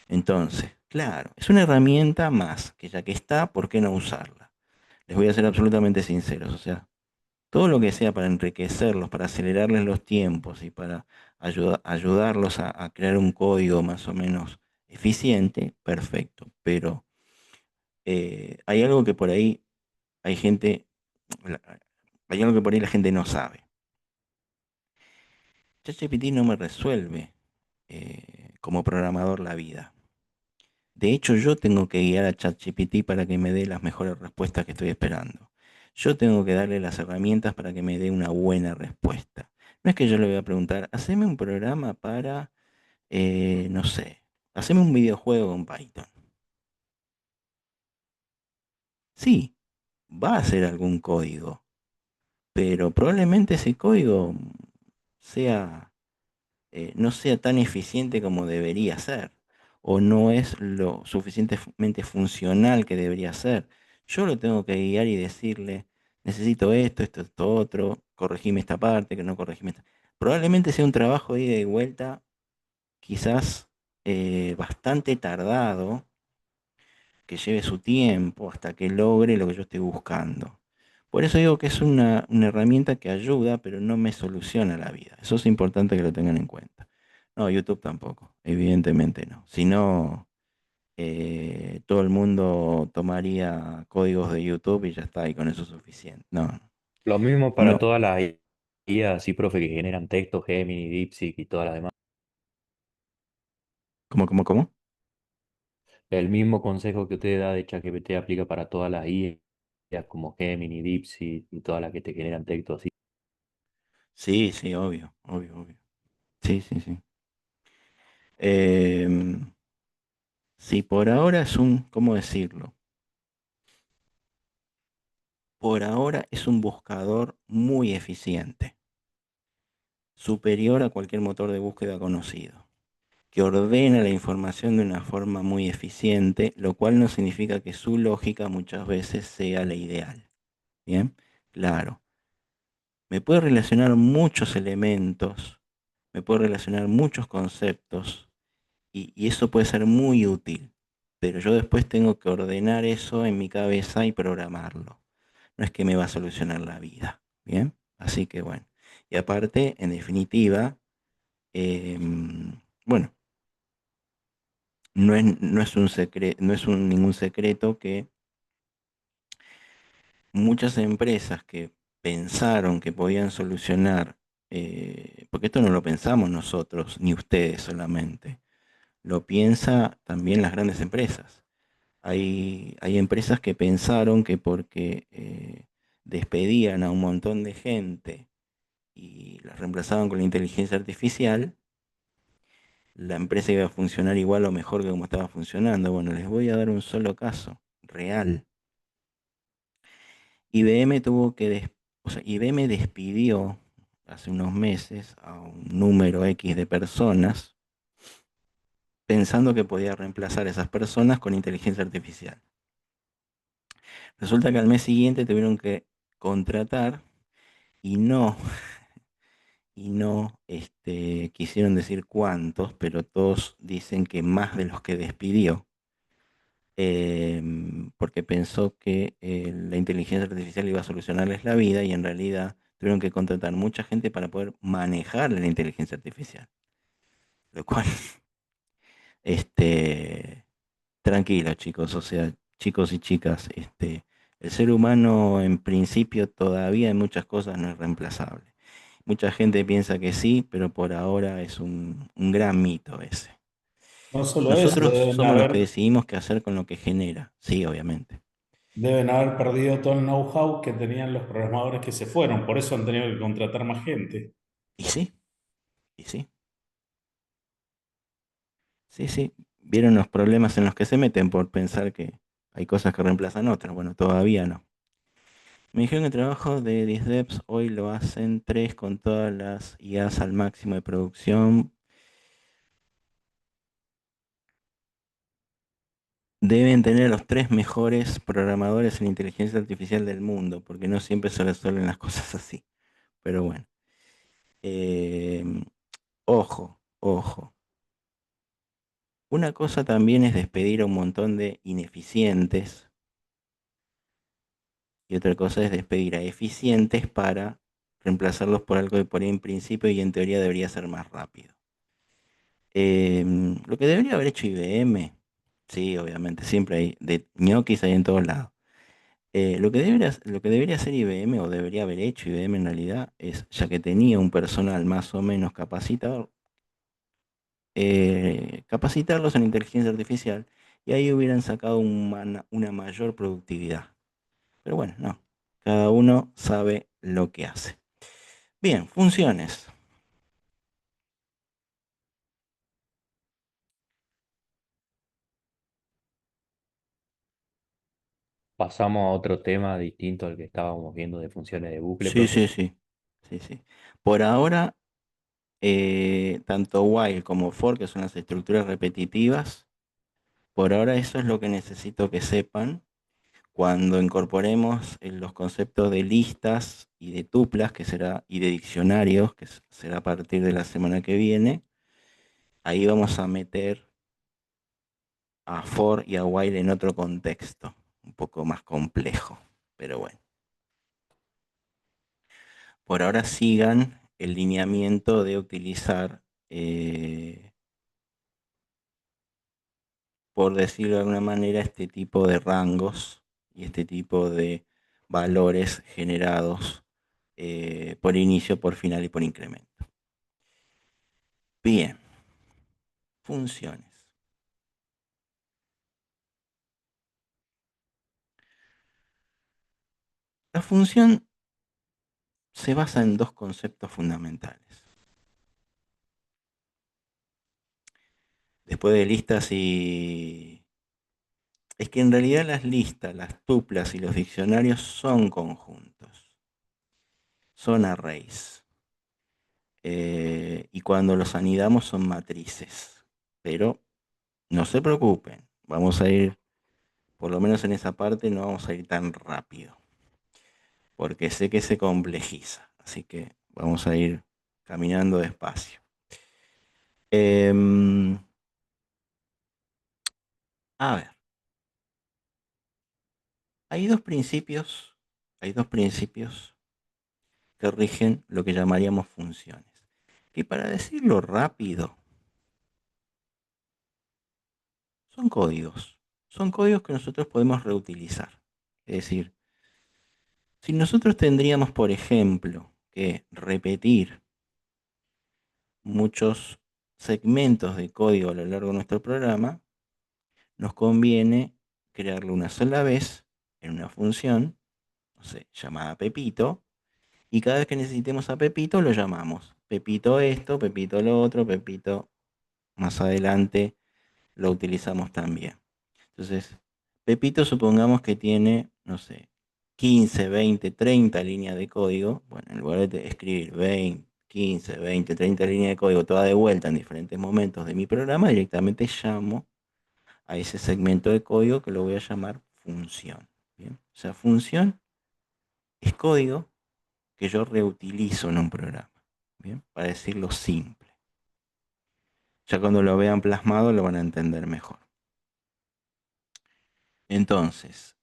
Entonces, claro, es una herramienta más, que ya que está, ¿por qué no usarla? Les voy a ser absolutamente sinceros, o sea, todo lo que sea para enriquecerlos, para acelerarles los tiempos y para ayudarlos a crear un código más o menos eficiente, perfecto. Pero hay algo que por ahí hay gente, hay algo que por ahí la gente no sabe. ChatGPT no me resuelve como programador la vida. De hecho, yo tengo que guiar a ChatGPT para que me dé las mejores respuestas que estoy esperando. Yo tengo que darle las herramientas para que me dé una buena respuesta. No es que yo le voy a preguntar, haceme un programa para, no sé, haceme un videojuego con Python. Sí, va a hacer algún código, pero probablemente ese código sea no sea tan eficiente como debería ser, o no es lo suficientemente funcional que debería ser. Yo lo tengo que guiar y decirle, necesito esto otro, corregime esta parte, que no corregime esta. Probablemente sea un trabajo de ida y vuelta, quizás bastante tardado, que lleve su tiempo hasta que logre lo que yo estoy buscando. Por eso digo que es una herramienta que ayuda, pero no me soluciona la vida. Eso es importante que lo tengan en cuenta. No, YouTube tampoco, evidentemente no. Si no, todo el mundo tomaría códigos de YouTube y ya está, y con eso es suficiente. No, Lo mismo para no. todas las IA, así, profe, que generan texto, Gemini, DeepSeek y todas las demás. ¿Cómo? El mismo consejo que usted da de ChatGPT aplica para todas las IA, como Gemini, DeepSeek y todas las que te generan texto así. Sí, sí, obvio. Sí, sí, sí. Em, sí, por ahora es ¿cómo decirlo? Por ahora es un buscador muy eficiente, superior a cualquier motor de búsqueda conocido, que ordena la información de una forma muy eficiente, lo cual no significa que su lógica muchas veces sea la ideal. Bien, claro, me puede relacionar muchos elementos, me puede relacionar muchos conceptos y eso puede ser muy útil, pero yo después tengo que ordenar eso en mi cabeza y programarlo. No es que me va a solucionar la vida. Bien, así que bueno. Y aparte, en definitiva, bueno, no es un secreto, no es ningún secreto que muchas empresas que pensaron que podían solucionar porque esto no lo pensamos nosotros, ni ustedes solamente, lo piensa también las grandes empresas. Hay empresas que pensaron que porque despedían a un montón de gente y las reemplazaban con la inteligencia artificial, la empresa iba a funcionar igual o mejor que como estaba funcionando. Bueno, les voy a dar un solo caso real. IBM tuvo que, o sea, IBM despidió hace unos meses a un número X de personas pensando que podía reemplazar a esas personas con inteligencia artificial. Resulta que al mes siguiente tuvieron que contratar y no quisieron decir cuántos, pero todos dicen que más de los que despidió, porque pensó que la inteligencia artificial iba a solucionarles la vida y en realidad tuvieron que contratar mucha gente para poder manejar la inteligencia artificial. Lo cual, este, tranquilo chicos, o sea, chicos y chicas, el ser humano en principio todavía en muchas cosas no es reemplazable. Mucha gente piensa que sí, pero por ahora es un gran mito ese. No solo eso, Nosotros somos los que decidimos qué hacer con lo que genera. Sí, obviamente. deben haber perdido todo el know-how que tenían los programadores que se fueron, por eso han tenido que contratar más gente. Y sí, y sí, sí, sí. Vieron los problemas en los que se meten por pensar que hay cosas que reemplazan otras. Bueno, todavía no. Me dijeron que el trabajo de 10 devs hoy lo hacen 3 con todas las IAs al máximo de producción. Deben tener los 3 mejores programadores en inteligencia artificial del mundo, porque no siempre se resuelven las cosas así. Pero bueno. Em, Ojo, ojo. Una cosa también es despedir a un montón de ineficientes y otra cosa es despedir a eficientes para reemplazarlos por algo que por ahí en principio y en teoría debería ser más rápido. Lo que debería haber hecho IBM, sí, obviamente, siempre hay, de ñoquis hay en todos lados. Lo que debería hacer IBM o debería haber hecho IBM en realidad es, ya que tenía un personal más o menos capacitado, capacitarlos en inteligencia artificial y ahí hubieran sacado una mayor productividad. Pero bueno, no. Cada uno sabe lo que hace. Bien, funciones. Pasamos a otro tema distinto al que estábamos viendo de funciones de bucle, Sí, profe. sí, sí. Sí, sí. Por ahora, tanto while como for, que son las estructuras repetitivas, por ahora eso es lo que necesito que sepan. Cuando incorporemos los conceptos de listas y de tuplas, y de diccionarios, que será a partir de la semana que viene, ahí vamos a meter a for y a while en otro contexto, un poco más complejo. Pero bueno, por ahora sigan el lineamiento de utilizar, por decirlo de alguna manera, este tipo de rangos y este tipo de valores generados por inicio, por final y por incremento. Bien, funciones. La función se basa en dos conceptos fundamentales. Después de listas y... Es que en realidad las listas, las tuplas y los diccionarios son conjuntos, son arrays. Y cuando los anidamos son matrices. Pero no se preocupen, vamos a ir, por lo menos en esa parte, no vamos a ir tan rápido, porque sé que se complejiza. Así que vamos a ir caminando despacio. Em, a ver, hay dos principios, hay dos principios que rigen lo que llamaríamos funciones. Que para decirlo rápido, son códigos. Son códigos que nosotros podemos reutilizar. Es decir, si nosotros tendríamos, por ejemplo, que repetir muchos segmentos de código a lo largo de nuestro programa, nos conviene crearlo una sola vez en una función, no sé, llamada Pepito, y cada vez que necesitemos a Pepito lo llamamos. Pepito esto, Pepito lo otro, Pepito más adelante lo utilizamos también. Entonces, Pepito supongamos que tiene, no sé, 15, 20, 30 líneas de código. Bueno, en lugar de escribir 20, 15, 20, 30 líneas de código toda de vuelta en diferentes momentos de mi programa, directamente llamo a ese segmento de código que lo voy a llamar función. ¿Bien? O sea, función es código que yo reutilizo en un programa. ¿Bien? Para decirlo simple. Ya cuando lo vean plasmado lo van a entender mejor. Entonces,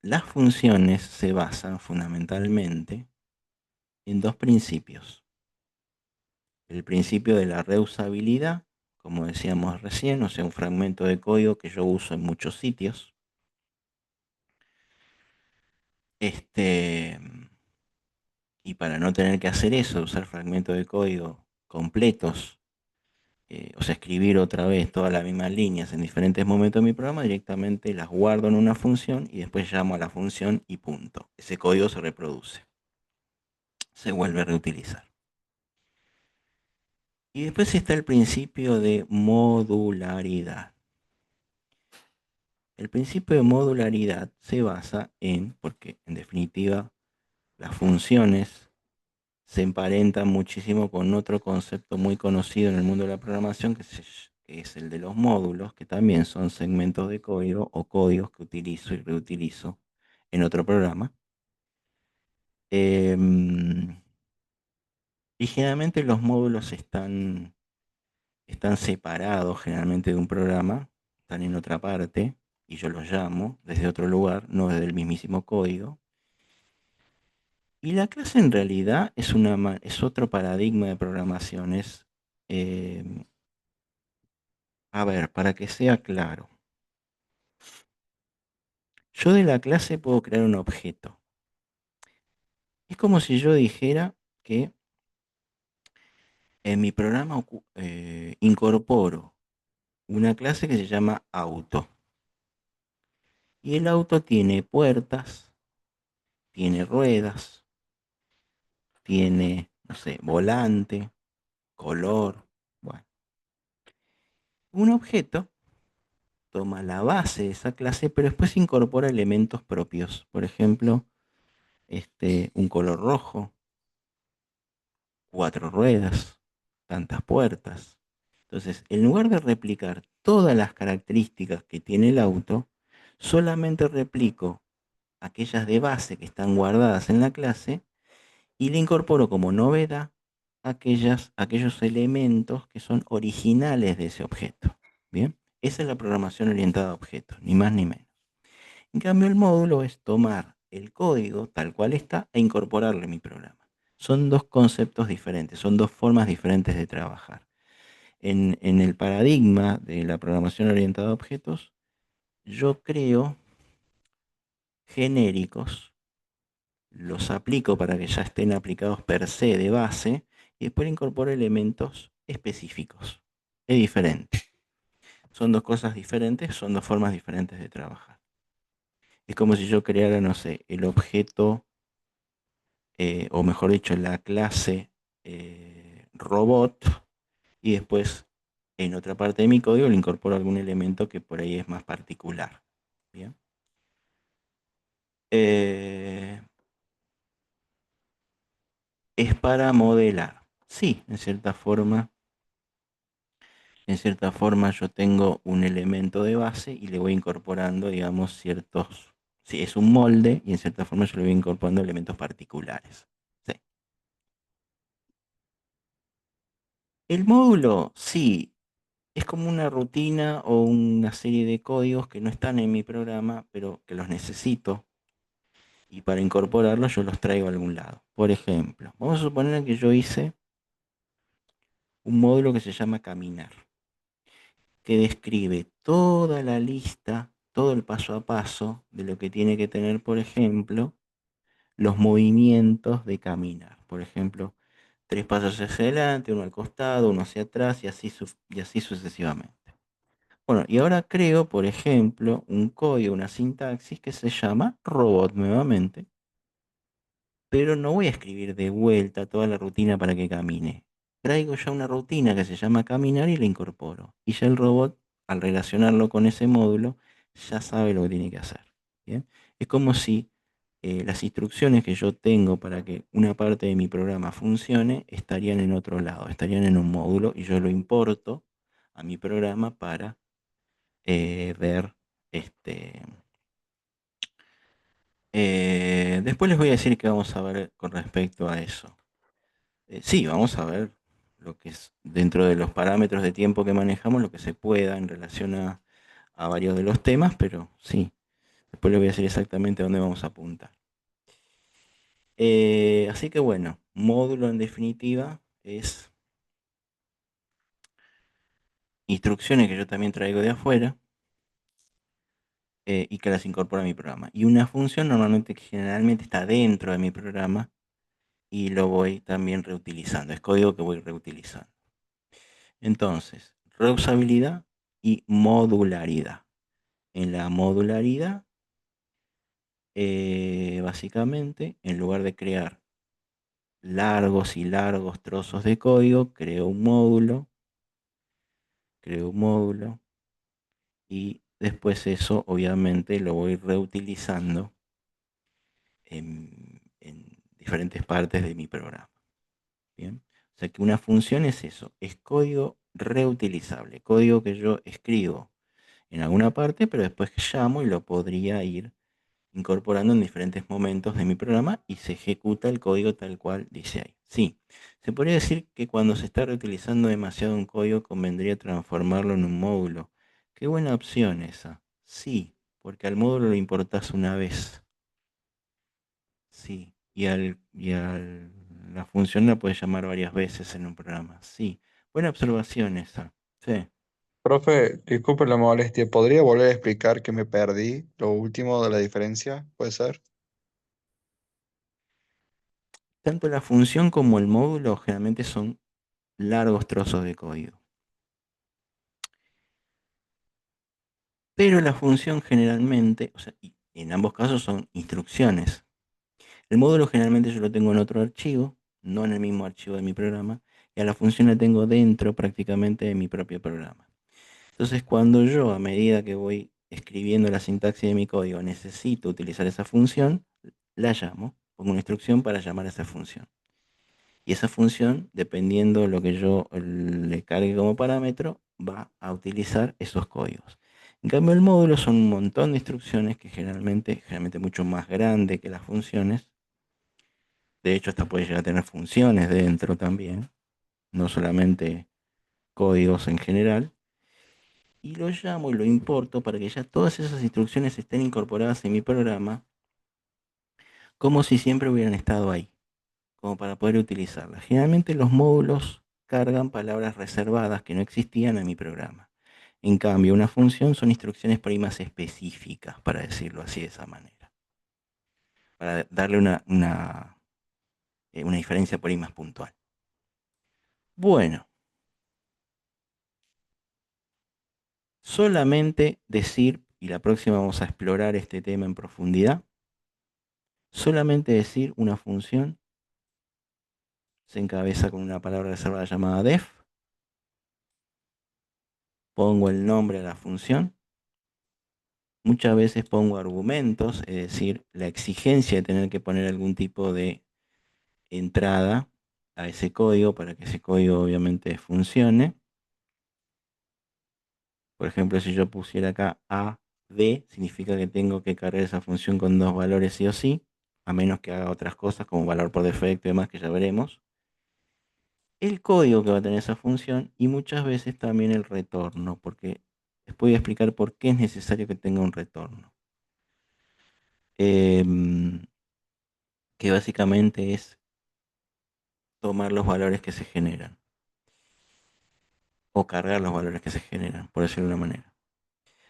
las funciones se basan fundamentalmente en dos principios. El principio de la reusabilidad, como decíamos recién, o sea, un fragmento de código que yo uso en muchos sitios. Y para no tener que hacer eso, usar fragmentos de código completos, o sea, escribir otra vez todas las mismas líneas en diferentes momentos de mi programa, directamente las guardo en una función y después llamo a la función y punto. Ese código se reproduce, se vuelve a reutilizar. Y después está el principio de modularidad. El principio de modularidad se basa en, porque en definitiva las funciones se emparentan muchísimo con otro concepto muy conocido en el mundo de la programación, que es el de los módulos, que también son segmentos de código o códigos que utilizo y reutilizo en otro programa. Y generalmente los módulos están separados generalmente de un programa, están en otra parte, y yo los llamo desde otro lugar, no desde el mismísimo código. Y la clase en realidad es otro paradigma de programación. A ver, para que sea claro, yo de la clase puedo crear un objeto. Es como si yo dijera que en mi programa incorporo una clase que se llama auto. Y el auto tiene puertas, tiene ruedas, tiene, no sé, volante, color. Bueno, un objeto toma la base de esa clase, pero después incorpora elementos propios. Por ejemplo, un color rojo, 4 ruedas, tantas puertas. Entonces, en lugar de replicar todas las características que tiene el auto, solamente replico aquellas de base que están guardadas en la clase y le incorporo como novedad aquellos elementos que son originales de ese objeto. Bien, esa es la programación orientada a objetos, ni más ni menos. En cambio, el módulo es tomar el código tal cual está e incorporarle a mi programa. Son dos conceptos diferentes, son dos formas diferentes de trabajar. En el paradigma de la programación orientada a objetos, yo creo genéricos, los aplico para que ya estén aplicados per se de base y después le incorporo elementos específicos. Es diferente. Son dos cosas diferentes, son dos formas diferentes de trabajar. Es como si yo creara, no sé, el objeto, o mejor dicho, la clase robot, y después en otra parte de mi código le incorporo algún elemento que por ahí es más particular. ¿Bien? Es para modelar. Sí, en cierta forma yo tengo un elemento de base y le voy incorporando, digamos, ciertos... Sí, es un molde y en cierta forma yo le voy incorporando elementos particulares. Sí. El módulo, sí, es como una rutina o una serie de códigos que no están en mi programa, pero que los necesito. Y para incorporarlos yo los traigo a algún lado. Por ejemplo, vamos a suponer que yo hice un módulo que se llama caminar, que describe toda la lista, todo el paso a paso de lo que tiene que tener, por ejemplo, los movimientos de caminar. Por ejemplo, 3 pasos hacia adelante, uno al costado, uno hacia atrás y así sucesivamente. Bueno, y ahora creo, por ejemplo, un código, una sintaxis que se llama robot nuevamente, pero no voy a escribir de vuelta toda la rutina para que camine. Traigo ya una rutina que se llama caminar y la incorporo. Y ya el robot, al relacionarlo con ese módulo, ya sabe lo que tiene que hacer. ¿Bien? Es como si las instrucciones que yo tengo para que una parte de mi programa funcione estarían en otro lado, estarían en un módulo y yo lo importo a mi programa para ver este. Después les voy a decir que vamos a ver con respecto a eso. Sí, vamos a ver lo que es dentro de los parámetros de tiempo que manejamos, lo que se pueda en relación a varios de los temas, pero sí, después les voy a decir exactamente dónde vamos a apuntar. Así que bueno, módulo en definitiva es instrucciones que yo también traigo de afuera y que las incorporo a mi programa. Y una función normalmente, generalmente está dentro de mi programa y lo voy también reutilizando. Es código que voy reutilizando. Entonces, reusabilidad y modularidad. En la modularidad, básicamente, en lugar de crear largos y largos trozos de código, creo un módulo y después eso obviamente lo voy reutilizando en diferentes partes de mi programa. Bien, o sea que una función es eso, es código reutilizable, código que yo escribo en alguna parte, pero después que llamo y lo podría ir incorporando en diferentes momentos de mi programa y se ejecuta el código tal cual dice ahí. Sí, se podría decir que cuando se está reutilizando demasiado un código convendría transformarlo en un módulo. Qué buena opción esa. Sí, porque al módulo lo importás una vez. Sí, la función la puedes llamar varias veces en un programa. Sí, buena observación esa. Sí. Profe, disculpe la molestia, ¿podría volver a explicar que me perdí lo último de la diferencia? ¿Puede ser? Tanto la función como el módulo generalmente son largos trozos de código. Pero la función generalmente, o sea, y en ambos casos son instrucciones. El módulo generalmente yo lo tengo en otro archivo, no en el mismo archivo de mi programa, y a la función la tengo dentro prácticamente de mi propio programa. Entonces, cuando yo, a medida que voy escribiendo la sintaxis de mi código, necesito utilizar esa función, la llamo, pongo una instrucción para llamar a esa función. Y esa función, dependiendo de lo que yo le cargue como parámetro, va a utilizar esos códigos. En cambio, el módulo son un montón de instrucciones que generalmente mucho más grande que las funciones. De hecho, hasta puede llegar a tener funciones dentro también, no solamente códigos en general. Y lo llamo y lo importo para que ya todas esas instrucciones estén incorporadas en mi programa como si siempre hubieran estado ahí, como para poder utilizarlas. Generalmente los módulos cargan palabras reservadas que no existían en mi programa. En cambio, una función son instrucciones por ahí más específicas, para decirlo así de esa manera. Para darle una diferencia por ahí más puntual. Bueno, solamente decir, y la próxima vamos a explorar este tema en profundidad, solamente decir una función se encabeza con una palabra reservada llamada def, pongo el nombre de la función, muchas veces pongo argumentos, es decir, la exigencia de tener que poner algún tipo de entrada a ese código para que ese código obviamente funcione. Por ejemplo, si yo pusiera acá a d, significa que tengo que cargar esa función con dos valores sí o sí, a menos que haga otras cosas como valor por defecto y demás que ya veremos. El código que va a tener esa función y muchas veces también el retorno, porque les voy a explicar por qué es necesario que tenga un retorno. Em, que básicamente es tomar los valores que se generan o cargar los valores que se generan, por decirlo de una manera.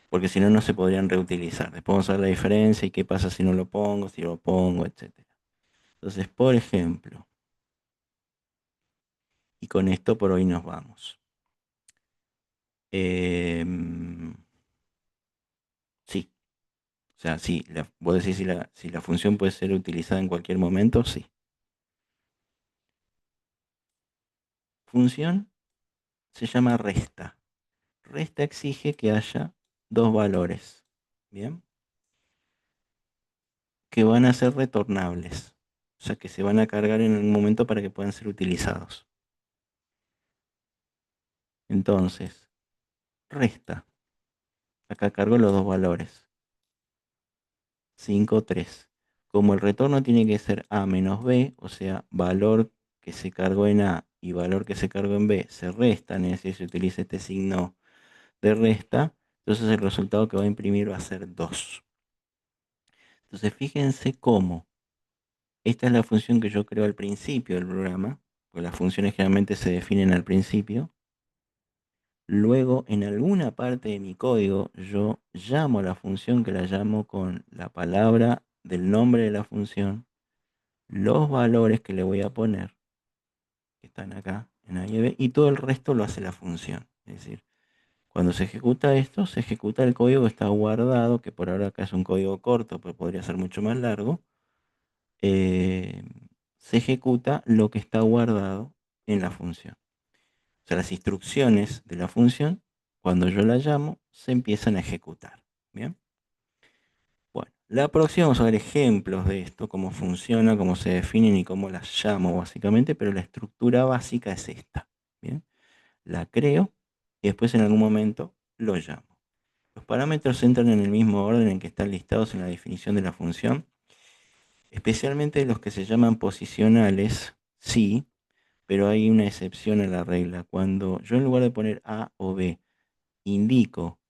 Porque si no, no se podrían reutilizar. Después vamos a ver la diferencia y qué pasa si no lo pongo, si lo pongo, etc. Entonces, por ejemplo, Y con esto por hoy nos vamos. Em, sí, o sea, sí, vos decís si la función puede ser utilizada en cualquier momento, sí. Función se llama resta. Resta exige que haya dos valores, ¿bien? Que van a ser retornables, o sea, que se van a cargar en un momento para que puedan ser utilizados. Entonces, resta. Acá cargo los dos valores. 5, 3. Como el retorno tiene que ser A menos B, o sea, valor que se cargó en A y valor que se cargó en B se restan, es decir, se utiliza este signo de resta, entonces el resultado que va a imprimir va a ser 2. Entonces fíjense cómo esta es la función que yo creo al principio del programa, porque las funciones generalmente se definen al principio. Luego, en alguna parte de mi código, yo llamo a la función, que la llamo con la palabra del nombre de la función, los valores que le voy a poner, que están acá en A y B, y todo el resto lo hace la función. Es decir, cuando se ejecuta esto, se ejecuta el código que está guardado, que por ahora acá es un código corto, pero podría ser mucho más largo. eh, Se ejecuta lo que está guardado en la función. O sea, las instrucciones de la función, cuando yo la llamo, se empiezan a ejecutar. ¿Bien? Bueno, la próxima vamos a ver ejemplos de esto, cómo funciona, cómo se definen y cómo las llamo básicamente, pero la estructura básica es esta. ¿Bien? La creo y después en algún momento lo llamo. Los parámetros entran en el mismo orden en que están listados en la definición de la función, especialmente los que se llaman posicionales, sí, pero hay una excepción a la regla. Cuando yo en lugar de poner A o B, indico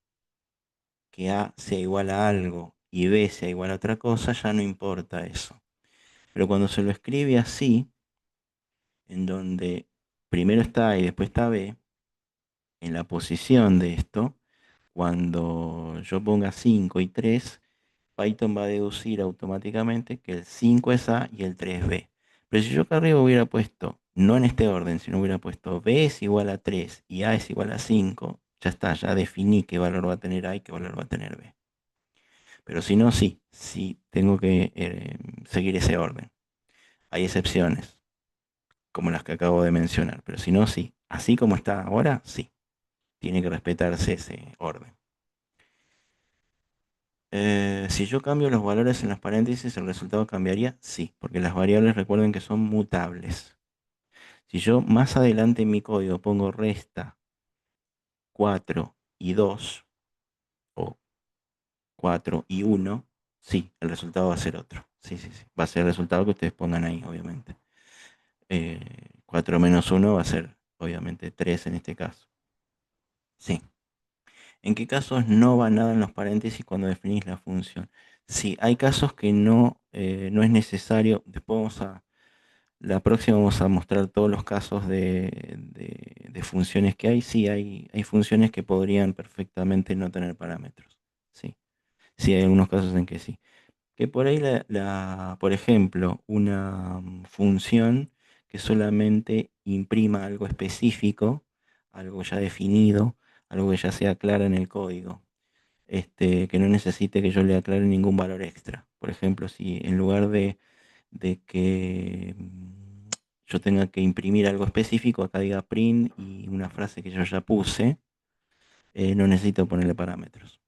que A sea igual a algo y B sea igual a otra cosa, ya no importa eso. Pero cuando se lo escribe así, en donde primero está A y después está B, en la posición de esto, cuando yo ponga 5 y 3, Python va a deducir automáticamente que el 5 es A y el 3 es B. Pero si yo acá arriba hubiera puesto, no en este orden, sino hubiera puesto B es igual a 3 y A es igual a 5, ya está, ya definí qué valor va a tener A y qué valor va a tener B. Pero si no, sí tengo que seguir ese orden. Hay excepciones, como las que acabo de mencionar, pero si no, sí. Así como está ahora, sí. Tiene que respetarse ese orden. Si yo cambio los valores en las paréntesis, ¿el resultado cambiaría? Sí, porque las variables recuerden que son mutables. Si yo más adelante en mi código pongo resta 4 y 2, o 4 y 1, sí, el resultado va a ser otro. Sí. Va a ser el resultado que ustedes pongan ahí, obviamente. 4 menos 1 va a ser, obviamente, 3 en este caso. Sí. ¿En qué casos no va nada en los paréntesis cuando definís la función? Sí, hay casos que no es necesario. La próxima vamos a mostrar todos los casos de funciones que hay. Sí, hay funciones que podrían perfectamente no tener parámetros. Sí, sí, hay algunos casos en que sí. Que por ahí, por ejemplo, una función que solamente imprima algo específico, algo ya definido, algo que ya sea claro en el código, que no necesite que yo le aclare ningún valor extra. Por ejemplo, si en lugar de que yo tenga que imprimir algo específico, acá diga print y una frase que yo ya puse, no necesito ponerle parámetros.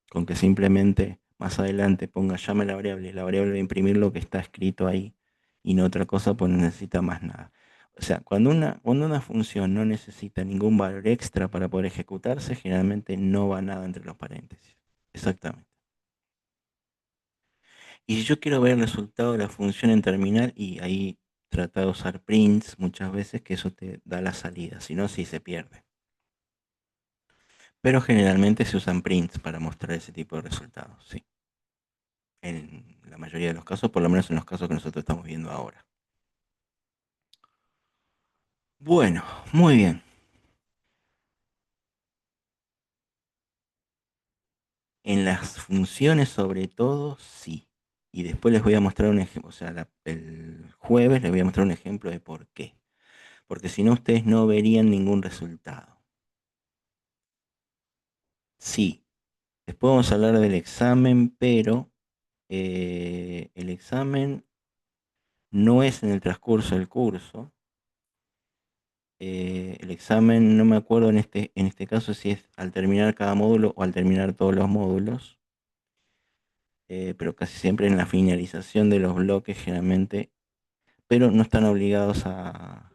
Con que simplemente más adelante ponga llame a la variable va a imprimir lo que está escrito ahí y no otra cosa, pues no necesita más nada. O sea, cuando una función no necesita ningún valor extra para poder ejecutarse, generalmente no va nada entre los paréntesis. Exactamente. Y si yo quiero ver el resultado de la función en terminal, y ahí trata de usar prints muchas veces, que eso te da la salida, si no, sí se pierde. Pero generalmente se usan prints para mostrar ese tipo de resultados, sí. En la mayoría de los casos, por lo menos en los casos que nosotros estamos viendo ahora. Bueno, muy bien. En las funciones sobre todo, sí. Y después les voy a mostrar un ejemplo, o sea, el jueves les voy a mostrar un ejemplo de por qué. porque si no ustedes no verían ningún resultado. Sí, después vamos a hablar del examen, pero el examen no es en el transcurso del curso. El examen, no me acuerdo en este caso si es al terminar cada módulo o al terminar todos los módulos, pero casi siempre en la finalización de los bloques generalmente, pero no están obligados a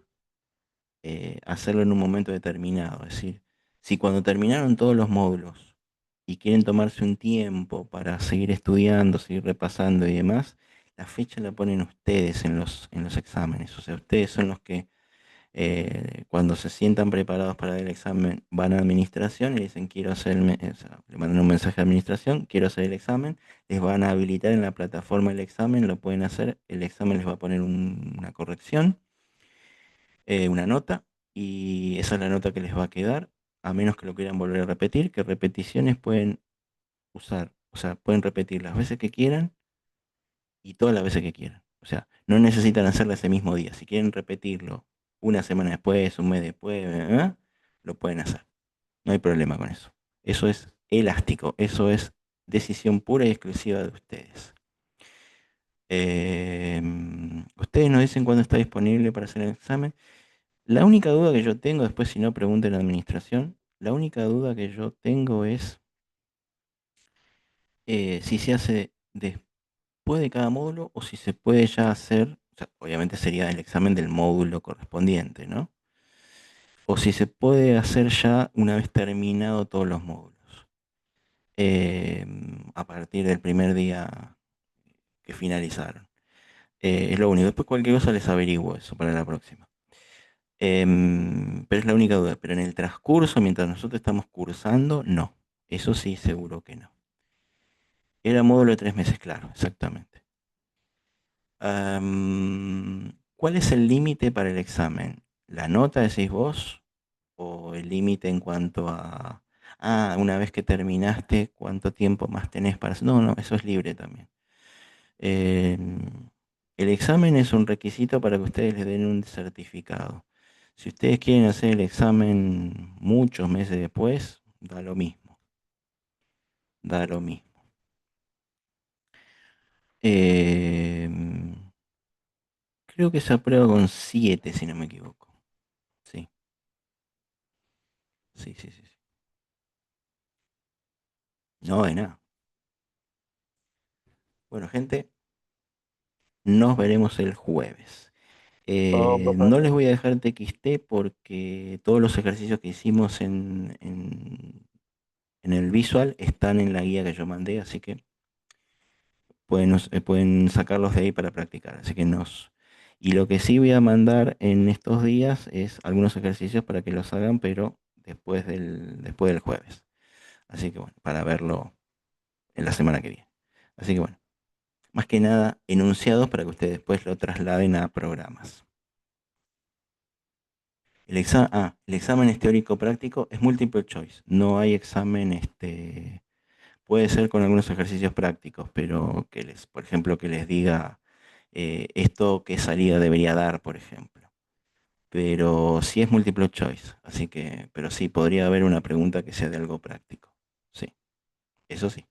hacerlo en un momento determinado. Es decir, si cuando terminaron todos los módulos y quieren tomarse un tiempo para seguir estudiando, seguir repasando y demás, la fecha la ponen ustedes en los exámenes. O sea, ustedes son los que cuando se sientan preparados para el examen van a administración y le dicen quiero hacer, o sea, le mandan un mensaje a administración, quiero hacer el examen, les van a habilitar en la plataforma el examen, lo pueden hacer, el examen les va a poner una corrección, una nota, y esa es la nota que les va a quedar, a menos que lo quieran volver a repetir, que repeticiones pueden usar, o sea, pueden repetir las veces que quieran y todas las veces que quieran. O sea, no necesitan hacerlo ese mismo día. Si quieren repetirlo una semana después, un mes después, lo pueden hacer. No hay problema con eso. Eso es elástico. Eso es decisión pura y exclusiva de ustedes. Ustedes nos dicen cuándo está disponible para hacer el examen. La única duda que yo tengo, después si no pregunten a la administración, la única duda que yo tengo es si se hace después de cada módulo o si se puede ya hacer, o sea, obviamente sería el examen del módulo correspondiente, ¿no? O si se puede hacer ya una vez terminado todos los módulos, a partir del primer día que finalizaron. Es lo único. Después cualquier cosa les averiguo eso para la próxima. Pero es la única duda. Pero en el transcurso, mientras nosotros estamos cursando, no. Eso sí, seguro que no. Era módulo de 3 meses, claro, exactamente. ¿Cuál es el límite para el examen? ¿La nota decís vos? ¿O el límite en cuanto a, una vez que terminaste, cuánto tiempo más tenés para hacer? No, no, eso es libre también. El examen es un requisito para que ustedes les den un certificado. Si ustedes quieren hacer el examen muchos meses después, da lo mismo. Da lo mismo. Creo que se aprueba con 7, si no me equivoco. Sí, sí, sí, sí. No, de nada. Bueno, gente, nos veremos el jueves. Oh, profe. No les voy a dejar TXT porque todos los ejercicios que hicimos en el visual están en la guía que yo mandé, así que pueden sacarlos de ahí para practicar. Así que Y lo que sí voy a mandar en estos días es algunos ejercicios para que los hagan, pero después del jueves. Así que bueno, para verlo en la semana que viene. Así que bueno, más que nada enunciados para que ustedes después lo trasladen a programas. El examen es teórico práctico, es multiple choice. No hay examen, puede ser con algunos ejercicios prácticos, pero por ejemplo, que les diga esto qué salida debería dar, por ejemplo. Pero sí es multiple choice, así que, pero sí podría haber una pregunta que sea de algo práctico. Sí, eso sí.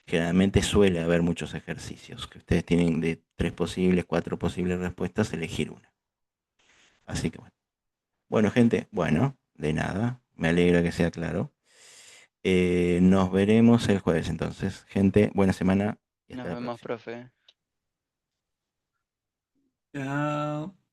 Generalmente suele haber muchos ejercicios que ustedes tienen de 3 posibles, 4 posibles respuestas, elegir una. Así que bueno. Bueno, gente, bueno, de nada. Me alegra que sea claro. Nos veremos el jueves entonces. Gente, buena semana y hasta Nos la vemos, próxima. profe. Chao.